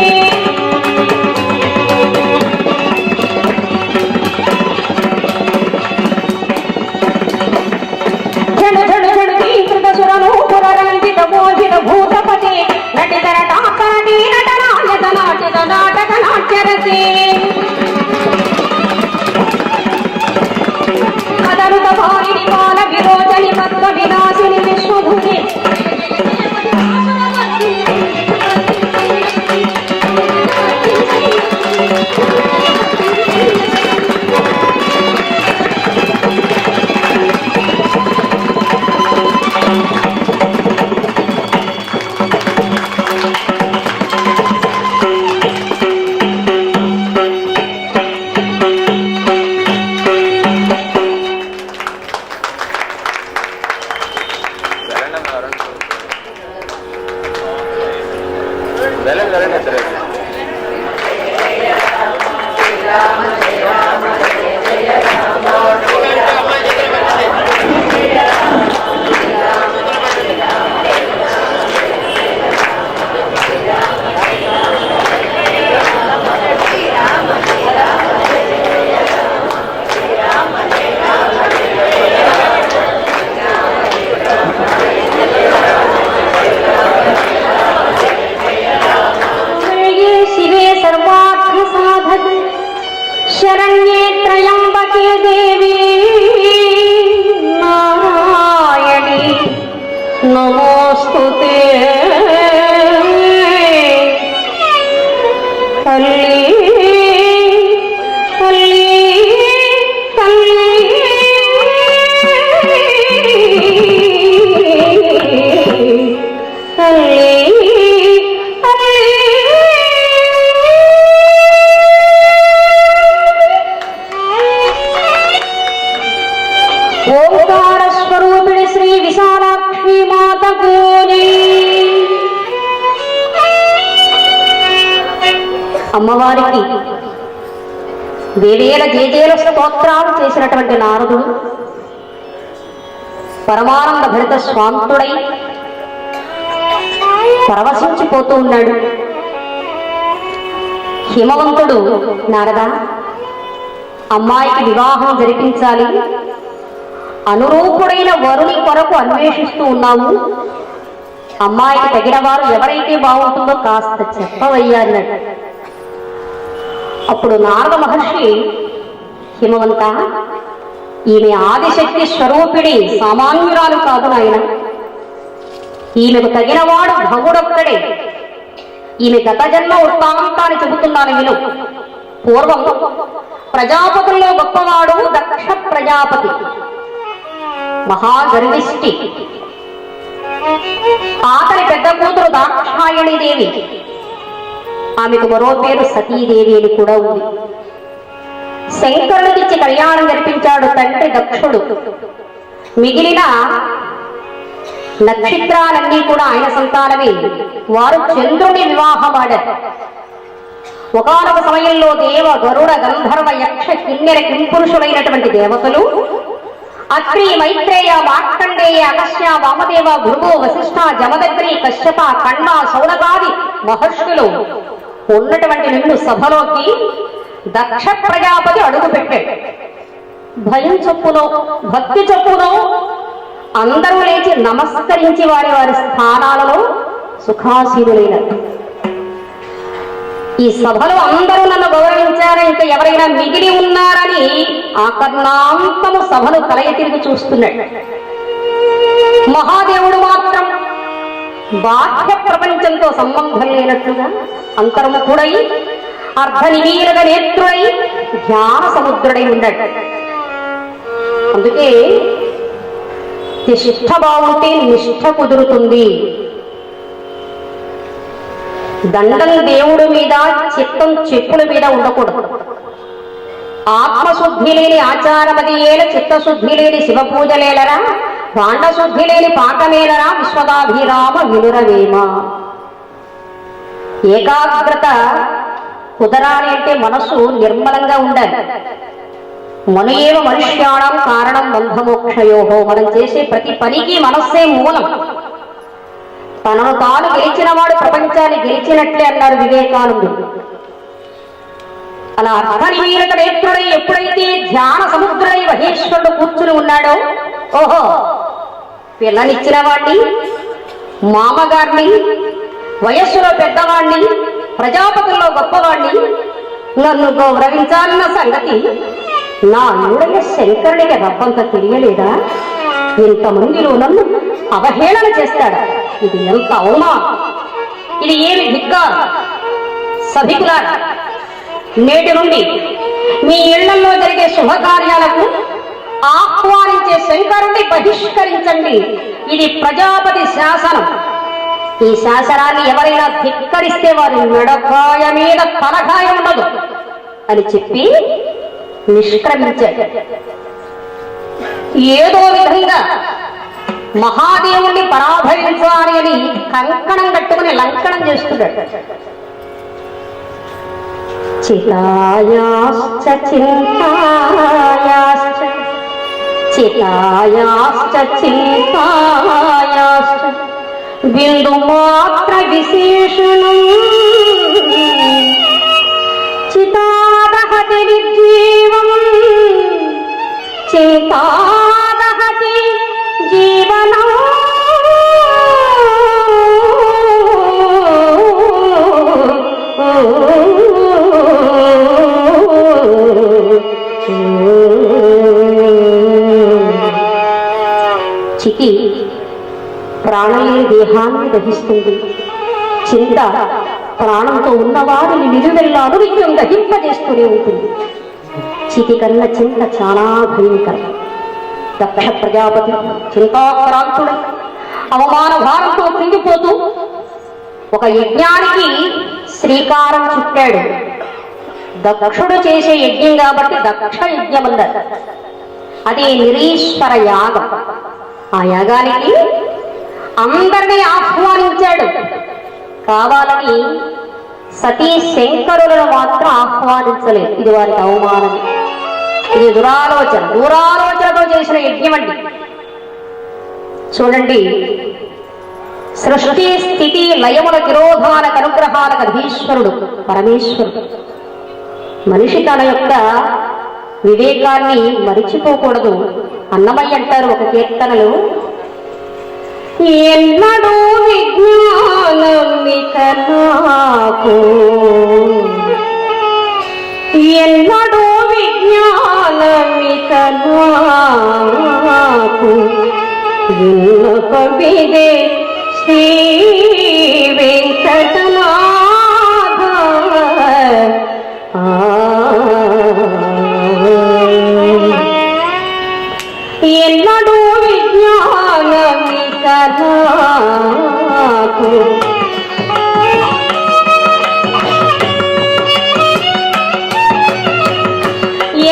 B: భూతపతి నటితర టాకరణి నటనాయక నాటిక నాటక నాట్యరతే అదరుత భారిణి కాల విరోచని తత్వ వినాశిని విశ్వధుని శరణ్యే త్రయంబకే దేవి నారాయణి నమోస్తుతే తల్లి తల్లి తల్లి తల్లి ఓంకార స్వరూపిణి శ్రీ విశాలాక్షి మాతకు అమ్మవారికి వేవేల జేజేల స్తోత్రాలు చేసినటువంటి నారదుడు పరమానంద భరిత స్వాంతుడై పరవశించిపోతూ ఉన్నాడు. హిమవంతుడు నారదా, అమ్మాయికి వివాహం జరిపించాలి, అనురూపుడైన వరుని కొరకు అన్వేషిస్తూ ఉన్నాము, అమ్మాయికి తగిన వారు ఎవరైతే బాగుంటుందో కాస్త చెప్పవయ్యా అన్నాడు. అప్పుడు నారద మహర్షి, హిమవంత, ఈమె ఆదిశక్తి స్వరూపిణి, సామాన్యురాలు కాదు నాయన. ఈమెకు తగినవాడు భగుడొక్కడే. ఈమె గత జన్మ వృత్తాంతాన్ని చెబుతున్నాను విను. పూర్వం ప్రజాపతుల్లో గొప్పవాడు దక్ష ప్రజాపతి, మహాగర్విష్టి. అతని పెద్ద కూతురు దాక్షాయణి దేవి, ఆమెకు మరో పేరు సతీదేవి అని కూడా ఉంది. శంకరుడికిచ్చి కళ్యాణం జరిపించాడు తండ్రి దక్షుడు. మిగిలిన నక్షత్రాలన్నీ కూడా ఆయన సంతానమే. వారు చంద్రుని వివాహమాడారు. ఒకానొక సమయంలో దేవ గరుడ గంధర్వ యక్ష కిన్నెర కింపురుషులైనటువంటి దేవతలు అత్రి మైత్రేయ మార్కండేయ అగస్య వామదేవ భృగు వశిష్ఠ జమదగ్ని కశ్యప కण्ణ సౌనకాది మహర్షులు ఉన్నటువంటి నిండు సభలోకి దక్ష ప్రజాపతి అడుగు పెట్టాడు. భయం చొప్పునో భక్తి చొప్పునో అందరూ లేచి నమస్కరించి వారి వారి స్థానాలలో సుఖాసీనులైనారు. ఈ సభలో అందరూ నన్ను గౌరవించారని, ఇంకా ఎవరైనా మిగిలి ఉన్నారని ఆకర్ణాంతము సభను కలయ తిరిగి చూస్తున్నాడు. మహాదేవుడు మాత్రం బాహ్య ప్రపంచంతో సంబంధం లేనట్లుగా అంతర్ముఖుడై అర్ధనిమీలక నేత్రుడై ధ్యాన సముద్రుడై ఉన్నాడు. అందుకే తిష్ట బాగుంటే నిష్ఠ కుదురుతుంది. దండం దేవుడి మీద, చిత్తం చెప్పుల మీద ఉండకూడదు. ఆత్మశుద్ధి లేని ఆచారమది ఏల, చిత్తశుద్ధి లేని శివ పూజలేలరా, పాండశుద్ధి లేని పాకమేలరా, విశ్వదాభిరామ వినురవేమ. ఏకాగ్రత కుదరాలి అంటే మనస్సు నిర్మలంగా ఉండాలి. మనుయేవ మనుష్యాణం కారణం బంధమోక్షయోహో. మనం చేసే ప్రతి పనికి మనస్సే మూలం. తనను తాను గెలిచిన వాడు ప్రపంచాన్ని గెలిచినట్లే అన్నారు వివేకానందుడు. అలా అర్థనిమీలక నేత్రుడై ఎప్పుడైతే ధ్యాన సముద్రుడై మహేశ్వరుడు కూర్చుని ఉన్నాడో, ఓహో పిల్లనిచ్చిన వాణ్ణి, మామగారిని, వయస్సులో పెద్దవాణ్ణి, ప్రజాపతుల్లో గొప్పవాణ్ణి నన్ను గౌరవించాలన్న సంగతి నా అల్లుడైన శంకరుడికి రవ్వంత తెలియలేదా? ఇంతమందిలో నన్ను అవహేళన చేస్తాడా? ఇది ఎంత అవమానం! ఇది ఏమి ధిక్కారం! సభికులారా, నేటి నుండి మీ ఇళ్లలో జరిగే శుభకార్యాలకు ఆహ్వానించే శంకరుణ్ణి బహిష్కరించండి. ఇది ప్రజాపతి శాసనం. ఈ శాసనాన్ని ఎవరైనా ధిక్కరిస్తే వారి మెడకాయ మీద తలకాయ ఉండదు అని చెప్పి నిష్క్రమించాడు. ఏదో విధంగా మహాదేవుణ్ణి పరాభవించాలి అని కంకణం కట్టుకుని లంకణం చేస్తున్నాడు. చితాయాశ్చ చింతాయాశ్చ చితాయాశ్చ చింతాయాశ్చ బిందు మాత్ర విశేషణం చితాదహతి నిర్జీవం చింతాదహతి జీవనం. చితి ప్రాణలేని దేహాన్ని దహిస్తుంది. చింత ప్రాణంతో ఉన్నవారిని నిలువెల్లాను నిత్యం దహింపజేస్తూనే ఉంటుంది. చితి కన్నా చింత చాలా భయంకరం. దక్ష ప్రజాపతి చింతాక్రాంతుడు అవమాన భారంతో కృంగిపోతూ ఒక యజ్ఞానికి శ్రీకారం చుట్టాడు. దక్షుడు చేసే యజ్ఞం కాబట్టి దక్ష యజ్ఞం అన్నారు. అది నిరీశ్వర యాగం. ఆ యాగానికి అందరినీ ఆహ్వానించాడు. కావాలని సతీ శంకరులను మాత్రం ఆహ్వానించలేదు. ఇది వారికి అవమానం. ఇది దూరాలోచనతో చేసిన యజ్ఞం అండి. చూడండి, సృష్టి స్థితి లయముల విరోధాలకు అనుగ్రహాలకు అధీశ్వరుడు పరమేశ్వరుడు. మనిషి తన యొక్క వివేకాన్ని మరిచిపోకూడదు. అన్నమయ్య అంటారు ఒక కీర్తనలో, ఎన్నడూ విజ్ఞానమిక నాకు, ఎన్నడూ విజ్ఞానమిక నాకు, విన్నపవిదే శ్రీ వెంకటనాథ. ఎన్నడూ విజ్ఞానమిక నాకు,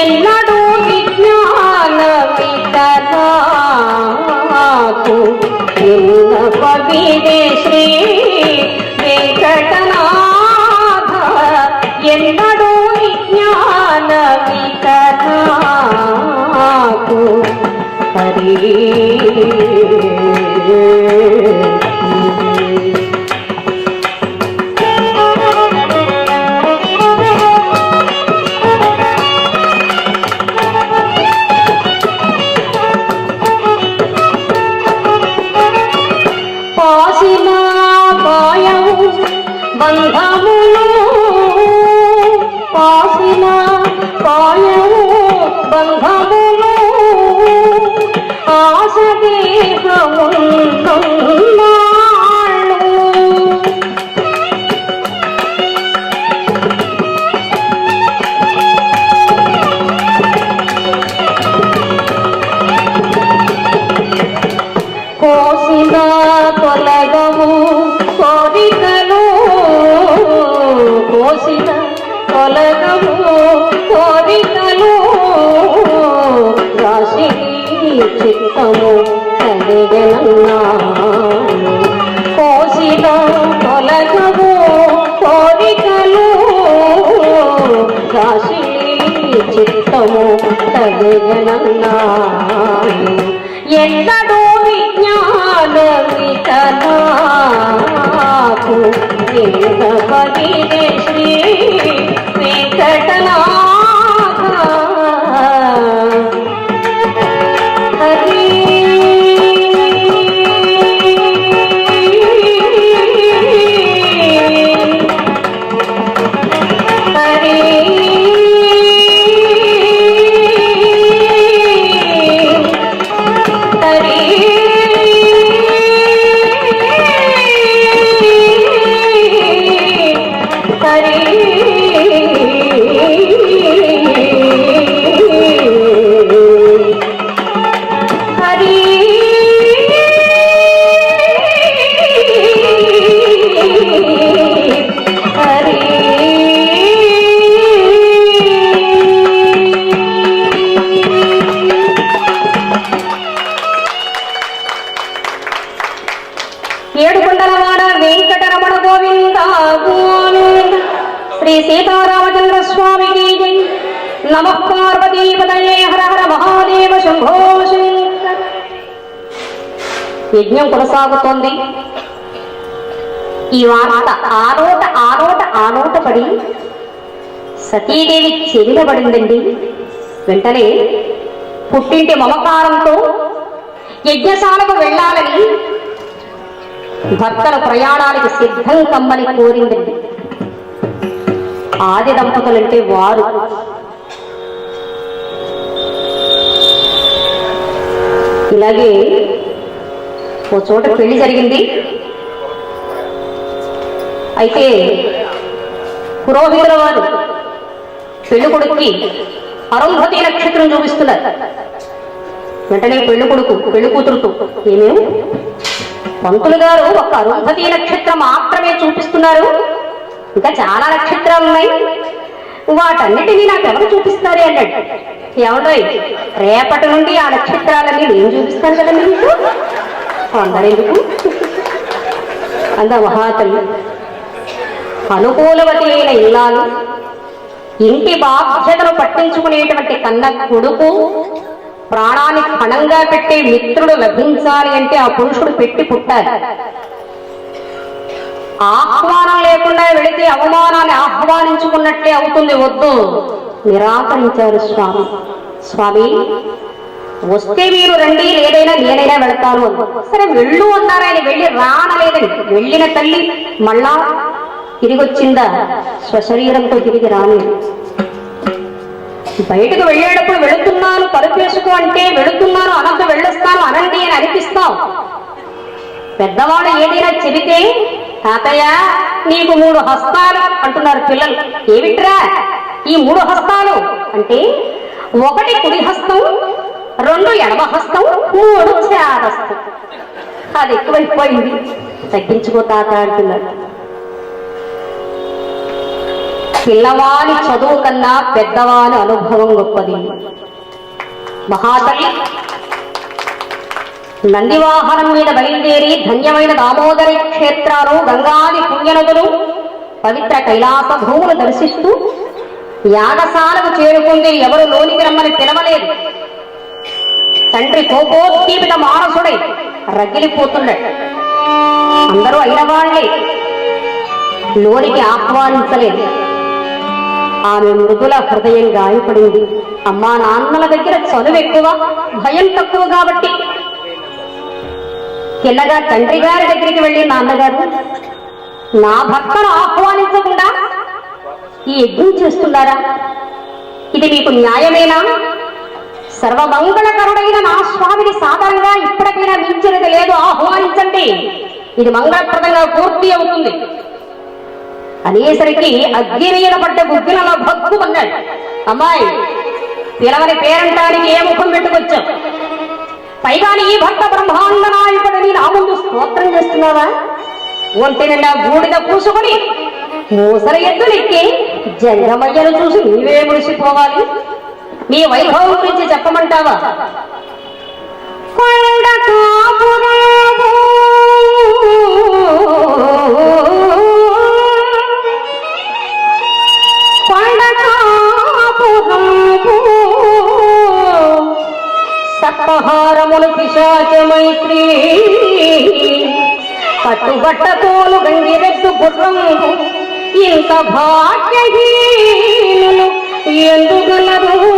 B: ఎన్నడూ విజ్ఞానమిక నాకు, విన్నపవిదే శ్రీ వెంకటనాథ. ఎన్నడూ విజ్ఞానమిక నాకు హరి. పాసిన పాయము బంధములు, పాసిన పాయము బంధములు, ఆశ దేహమున్నాయ తొలగవు కోరికలు రాశి చిత్తము కలిగెనన్నా కోసిలో తొలగవు కోరికలు రాశి చిత్తము కలిగెనన్నా ఎన్నడూ విజ్ఞానమితనాకు వేదపదినే శ్రీ వెంకటనాథ హరి హరి ఏడుకొండలవాడ వెంకటరమణ గోవింద గోవింద శ్రీ సీతారామచంద్ర స్వామికి జై నమః పార్వతీపతయే హర హర మహాదేవ శంభో శంకర. యజ్ఞం కొనసాగుతోంది. ఈ వార్త ఆనోట పడి సతీదేవి చెవిన పడిందండి. వెంటనే పుట్టింటి మమకారంతో యజ్ఞశాలకు వెళ్ళాలని భర్తల ప్రయాణానికి సిద్ధం కమ్మని కోరిందండి. ఆది దంపతులంటే వారు. ఇలాగే ఓ చోట పెళ్లి జరిగింది. అయితే పురోహితుల వారు పెళ్లి కొడుకుకి అరుంధతి నక్షత్రం చూపిస్తున్నారు. వెంటనే పెళ్లి కొడుకు పెళ్లి కూతురుతో ఏమేమి పంతులు గారు ఒక అరుంధతి నక్షత్రం మాత్రమే చూపిస్తున్నారు, ఇంకా చాలా నక్షత్రాలు ఉన్నాయి, వాటన్నిటినీ నాకు ఎవరు చూపిస్తారు అన్నాడు. ఏమంటో రేపటి నుండి ఆ నక్షత్రాలన్నీ నేను చూపిస్తాను కదా మీకు, అందరెందుకు అంద మహాతల్లి. అనుకూలవతి అయిన ఇల్లాలు, ఇంటి బాధ్యతను పట్టించుకునేటువంటి కన్న కొడుకు, ప్రాణాన్ని పణంగా పెట్టే మిత్రుడు లభించాలి అంటే ఆ పురుషుడు పెట్టి పుట్టాలి. ఆహ్వానం లేకుండా వెళితే అవమానాన్ని ఆహ్వానించుకున్నట్లే అవుతుంది, వద్దు నిరాకరించారు స్వామి. స్వామి వస్తే మీరు రండి, లేదైనా నేనైనా వెళ్తాను. సరే వెళ్ళు అన్నారు ఆయన. వెళ్ళి రానలేదని. వెళ్ళిన తల్లి మళ్ళా తిరిగి వచ్చిందా? స్వశరీరంతో తిరిగి రాలేదు. బయటకు వెళ్ళేటప్పుడు వెళుతున్నాను పరుపేసుకో అంటే వెళుతున్నాను అనంత వెళ్ళొస్తాను అనండి అని అనిపిస్తాం. పెద్దవాడు ఏదైనా చెబితే తాతయ్య నీకు 3 హస్తాలు అంటున్నారు పిల్లలు. ఏమిట్రా ఈ 3 హస్తాలు అంటే 1 కుడి హస్తం, 2 ఎడమ హస్తం, 3 చేదస్తం. అది ఎక్కువైపోయింది, తగ్గించుకో తాత అంటున్నారు. పిల్లవాని చదువు కన్నా పెద్దవాని అనుభవం గొప్పది. మహాతల్లి నందివాహనం మీద బయలుదేరి ధన్యమైన దామోదరి క్షేత్రాలు, గంగాది పుణ్యనదులు, పవిత్ర కైలాస భూములు దర్శిస్తూ యాగశాలకు చేరుకుంది. ఎవరు లోనికి రమ్మని పిలవలేదు. తండ్రి కోపోద్దీపిత మానసుడై రగిలిపోతున్నాడు. అందరూ అయిన వాళ్లే, లోనికి ఆహ్వానించలేదు. ఆమె మృదుల హృదయం గాయపడింది. అమ్మా నాన్నల దగ్గర చదువు ఎక్కువ, భయం తక్కువ కాబట్టి తెల్లగా తండ్రి గారి దగ్గరికి వెళ్ళి, నాన్నగారు నా భర్తను ఆహ్వానించకుండా ఈ యజ్ఞం చేస్తున్నారా? ఇది మీకు న్యాయమేనా? సర్వమంగళకరుడైన నా స్వామిని సాధారణంగా ఇప్పటికైనా మించినది లేదు, ఆహ్వానించండి, ఇది మంగళప్రదంగా పూర్తి అవుతుంది అనేసరికి అగ్ని మీద పడ్డ బుద్ధిలలో భక్తు అన్నాడు. అమ్మాయి పిలవని పేరంటానికి ఏ ముఖం పెట్టుకొచ్చావు? పైగా నీ భర్త బ్రహ్మాండ నాయకుడని నా ముందు స్తోత్రం చేస్తున్నావా? ఒంటి నిండా బూడిద పూసుకొని మూసల ఎద్దులెక్కి జంగమయ్యను చూసి నీవే మురిసిపోవాలి. నీ వైభవం గురించి చెప్పమంటావా? సప్తహారములు పిశాచ మైత్రి కట్టుబట్టతోలు గంగిరెద్దు గుర్రము ఇంత భాగ్యహీనులు ఎందుగలరు?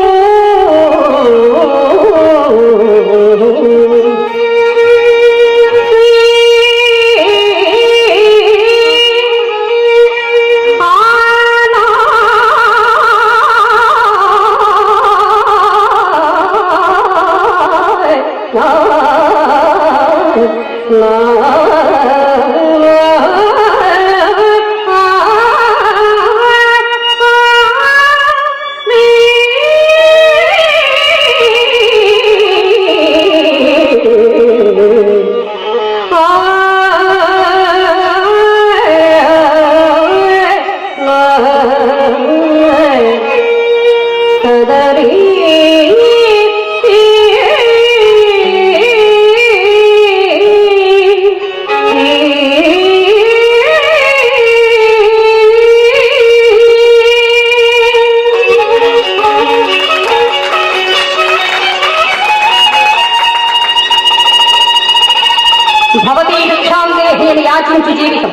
B: యాచించు జీవితం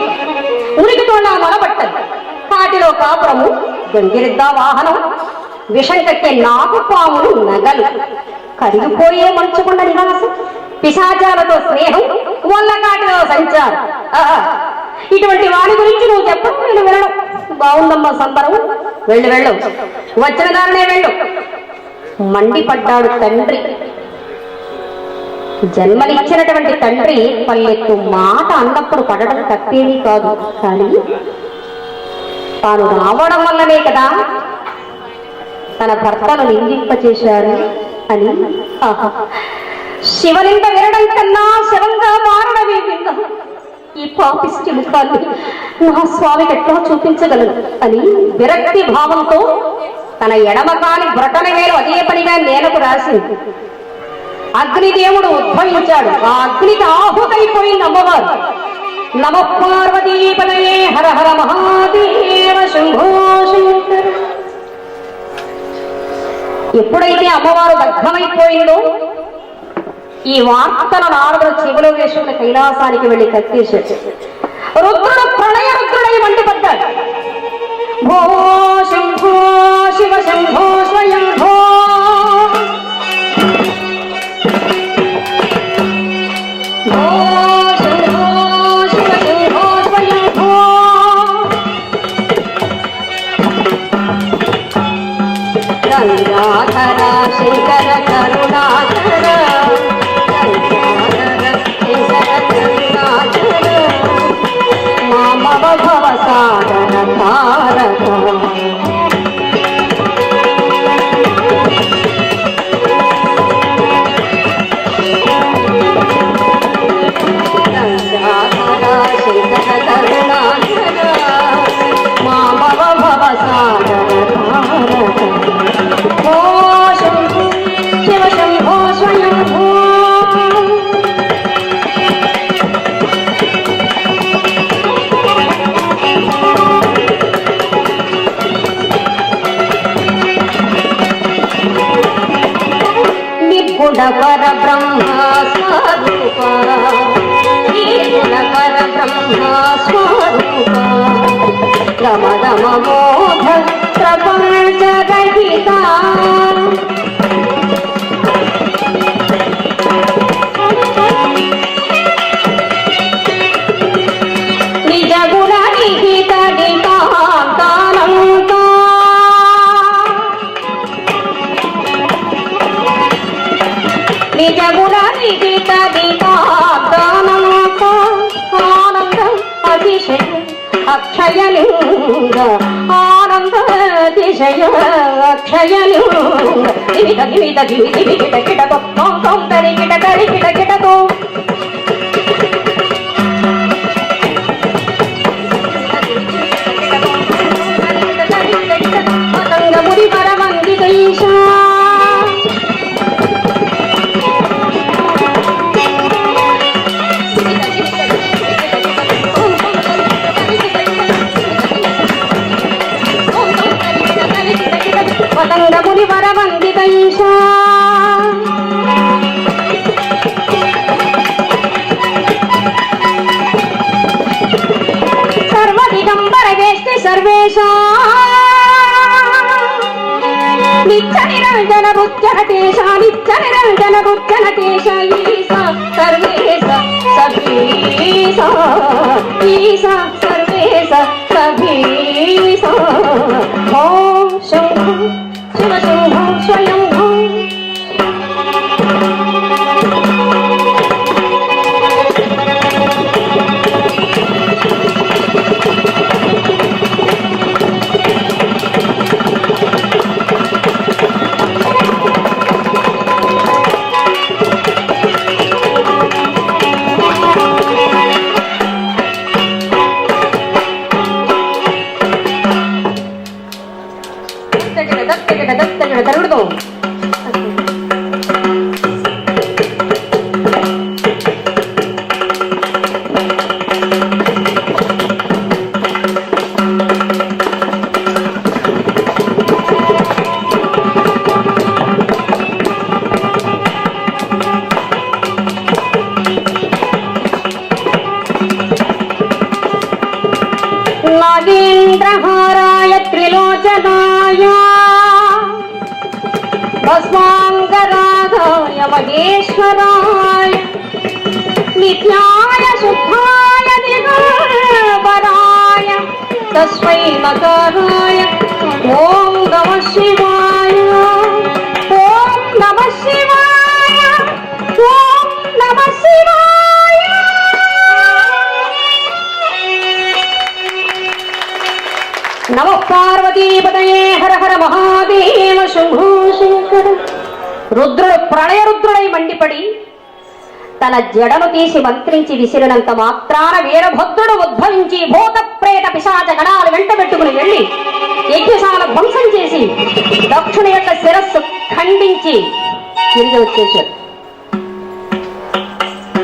B: ఉనికితో నా మొలబట్టదు. కాటిలో కాపురము, గంగిరెద్ద వాహనం, విషం కట్టే నాగు పాములు, నగలు, కరిగిపోయే మంచుకున్న నివాసం, పిశాచాలతో స్నేహం, వల్లకాటిలో సంచారం. ఇటువంటి వాడి గురించి నువ్వు చెప్పడం నేను వెళ్ళడం. బాగుందమ్మా సంబరం, వెళ్ళు వెళ్ళు, వచ్చిన దారినే వెళ్ళు. మండిపడ్డాడు తండ్రి. జన్మనిచ్చినటువంటి తండ్రి పల్లెత్తు మాట అన్నప్పుడు పడడం తప్పేమీ కాదు. కానీ తాను రావడం వల్లనే కదా తన భర్తను నిందింపచేశాడు అని శివలింగ వినడం కన్నా శవంగా మారడమే విన్నా. ఈ పాపిష్టి ముఖాన్ని నా స్వామికి ఎట్లా చూపించగలను అని విరక్తి భావంతో తన ఎడమకాని బ్రటన వేలు అదే పనిగా నేలకు రాసింది. అగ్నిదేవుడు ఉద్భవించాడు. ఆ అగ్నికి ఆహుతైపోయింది అమ్మవారు. నమ పార్వతీపదయే హర హర మహాదేవ శంభో శంకర. ఎప్పుడైతే అమ్మవారు దగ్ధమైపోయిందో ఈ వార్తను నారదుడు చెవిలో వేసుకుని కైలాసానికి వెళ్లి కట్టేశాడు. రుద్రుడు ప్రళయ రుద్రుడై మండిపడ్డాడు. భో శంభో శివ శంభో స్వయంభో గంగాధర శంకర కరుణాకర శంకర కరుణాకర మామవ భవ సాగర తారక. గంగాధర శంకర కరుణాకర మామవ భవ సాగర తారక. శివ శంభో స్వయంభో. నిర్గుణ పర బ్రహ్మ స్వరూప, నిర్గుణ పర బ్రహ్మ స్వరూప, రమరమ మోహ ప్రపంచ రహిత. నిజ గుణ నిహిత నికాంతానంత, నిజ గుణ నిహిత నికాంతానంత. ఆనంద అతిశయ అక్షయలింగ, ఆనంద అతిశయ అక్షయలింగ. దివిత దివిత దివి దివి కిట కిటతో తోం తోం తరి కిట తరి కిట కిటతో. పతంగ మునివర వందిత ఈశా సర్వదిగంబర వేష్టి సర్వేశా నిత్య నిరంజన నృత్య నటేశ నిత్య నిరంజన నృత్య నటేశ ఈశా సర్వేశ సభీశ ఈశా సర్వేశ సభీశ ఓం శంభో శివ శంభో స్వయంభో తరుగుడుతో నాగేంద్రహారాయ త్రిలోచనాయ భస్మాంగరాగాయ మహేశ్వరాయ నిత్యాయ శుద్ధాయ దిగంబరాయ తస్మై నకారాయ ఓం నమః శివాయ ఓం నమః శివాయ ఓం నమః శివాయ నమః పార్వతీపతయే హర హర మహాదేవ శంభో శంకర. రుద్రుడు ప్రళయ రుద్రుడై మండిపడి తన జడను తీసి మంత్రించి విసిరినంత మాత్రాన వీరభద్రుడు ఉద్భవించి భూత ప్రేత పిశాచ గణాలు వెంట పెట్టుకుని వెళ్లి యజ్ఞశాల ధ్వంసం చేసి దక్షుని యొక్క శిరస్సు ఖండించి తిరిగి వచ్చేశాడు.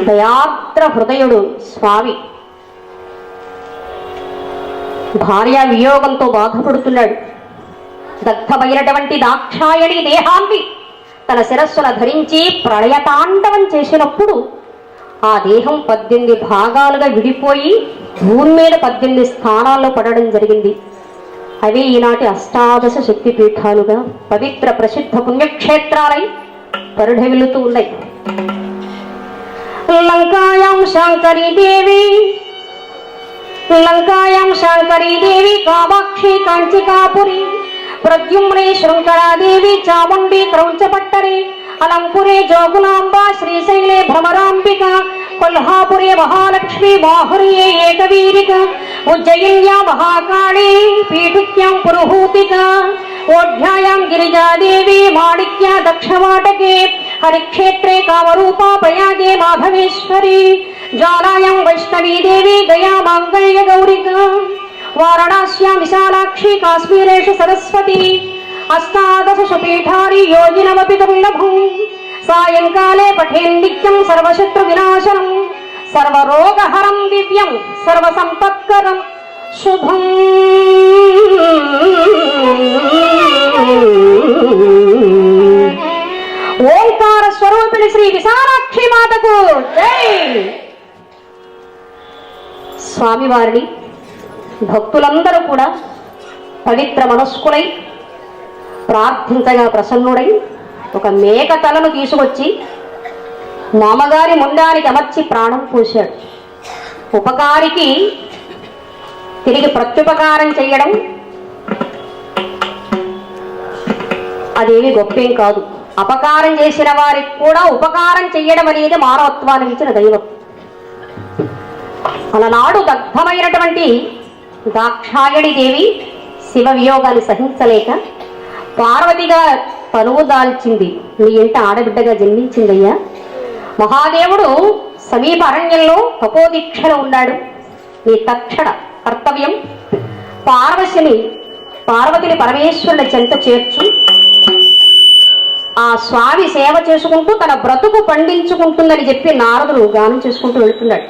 B: దయాద్ర హృదయుడు స్వామి భార్య వియోగంతో బాధపడుతున్నాడు. దగ్ధమైనటువంటి దాక్షాయణి దేహాన్ని తన శిరస్సును ధరించి ప్రళయతాండవం చేసినప్పుడు ఆ దేహం 18 భాగాలుగా విడిపోయి భూమి మీద 18 స్థానాల్లో పడడం జరిగింది. అవి ఈనాటి అష్టాదశ శక్తిపీఠాలుగా పవిత్ర ప్రసిద్ధ పుణ్యక్షేత్రాలై పరిఢవిల్లుతూ ఉన్నాయి. లంకాయాం శాంకరీ దేవి కామాక్షి కాంచికాపురి ప్రద్యుమ్నే శృంఖరాదేవి చాముండి క్రౌంచపట్టరే అలంపురే జోగులాంబ శ్రీశైలే భ్రమరాంబిక కొల్హాపురే మహాలక్ష్మి మాహుర్యే ఏకవీరిక ఉజ్జయిన్యా మహాకాళీ పీఠిక్యాం పురుహూతిక ఓఢ్యాయాం గిరిజాదేవి మాణిక్య దక్షవాటకే హరిక్షేత్రే కామరూపా ప్రయాగే మాధవేశ్వరి జ్వాలాయాం వైష్ణవీదేవి గయా మాంగళ్య గౌరిక వారణాస్యాం విశాలాక్షి కాశ్మీరేషు సరస్వతి అష్టాదశ పీఠాని యోగినమపి దుర్లభం సాయంకాలే పఠేన్ నిత్యం సర్వశత్రు వినాశనం సర్వరోగహరం దివ్యం సర్వసంపత్కరం శుభం. ఓంకార స్వరూపిణి శ్రీ విశాలాక్షి మాతకు జై. స్వామివారిని భక్తులందరూ కూడా పవిత్ర మనస్కులై ప్రార్థించగా ప్రసన్నుడై ఒక మేక తలను తీసుకొచ్చి మామగారి ముండానికి అమర్చి ప్రాణం పోశాడు. ఉపకారికి తిరిగి ప్రత్యుపకారం చేయడం అదేమి గొప్పేం కాదు. అపకారం చేసిన వారికి కూడా ఉపకారం చెయ్యడం అనేది మానవత్వాన్ని ఇచ్చిన దైవం. అలనాడు దగ్ధమైనటువంటి దాక్షాయణి దేవి శివ వియోగాన్ని సహించలేక పార్వతిగా తనువు దాల్చింది. నీ ఇంట ఆడబిడ్డగా జన్మించిందయ్యా. మహాదేవుడు సమీప అరణ్యంలో తపోదీక్షలో ఉన్నాడు. నీ తక్షణ కర్తవ్యం పార్వతిని పరమేశ్వరుని చెంత చేర్చు. ఆ స్వామి సేవ చేసుకుంటూ తన బ్రతుకు పండించుకుంటుందని చెప్పి నారదుడు గానం చేసుకుంటూ వెళుతున్నాడు.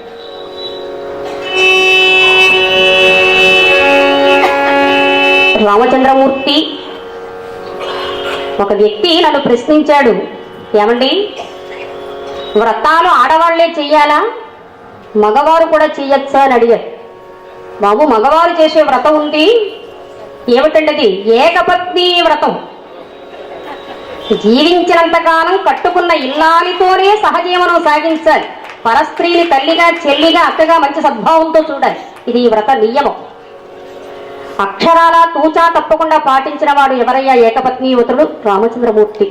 B: రామచంద్రమూర్తి ఒక వ్యక్తి నన్ను ప్రశ్నించాడు, ఏమండి వ్రతాలు ఆడవాళ్లే చెయ్యాలా, మగవారు కూడా చెయ్యొచ్చా అని అడిగారు. బాబు, మగవారు చేసే వ్రతం ఉంది, ఏమిటండి అది? ఏకపత్ని వ్రతం. జీవించినంతకాలం కట్టుకున్న ఇల్లాలితోనే సహజీవనం సాగించాలి. పరస్త్రీని తల్లిగా, చెల్లిగా, అక్కగా మంచి సద్భావంతో చూడాలి. ఇది ఈ వ్రత నియమం. అక్షరాల తూచా తప్పకుండా పాటించిన వాడు ఎవరయ్యా ఏకపత్ని వ్రతుడు? రామచంద్రమూర్తి.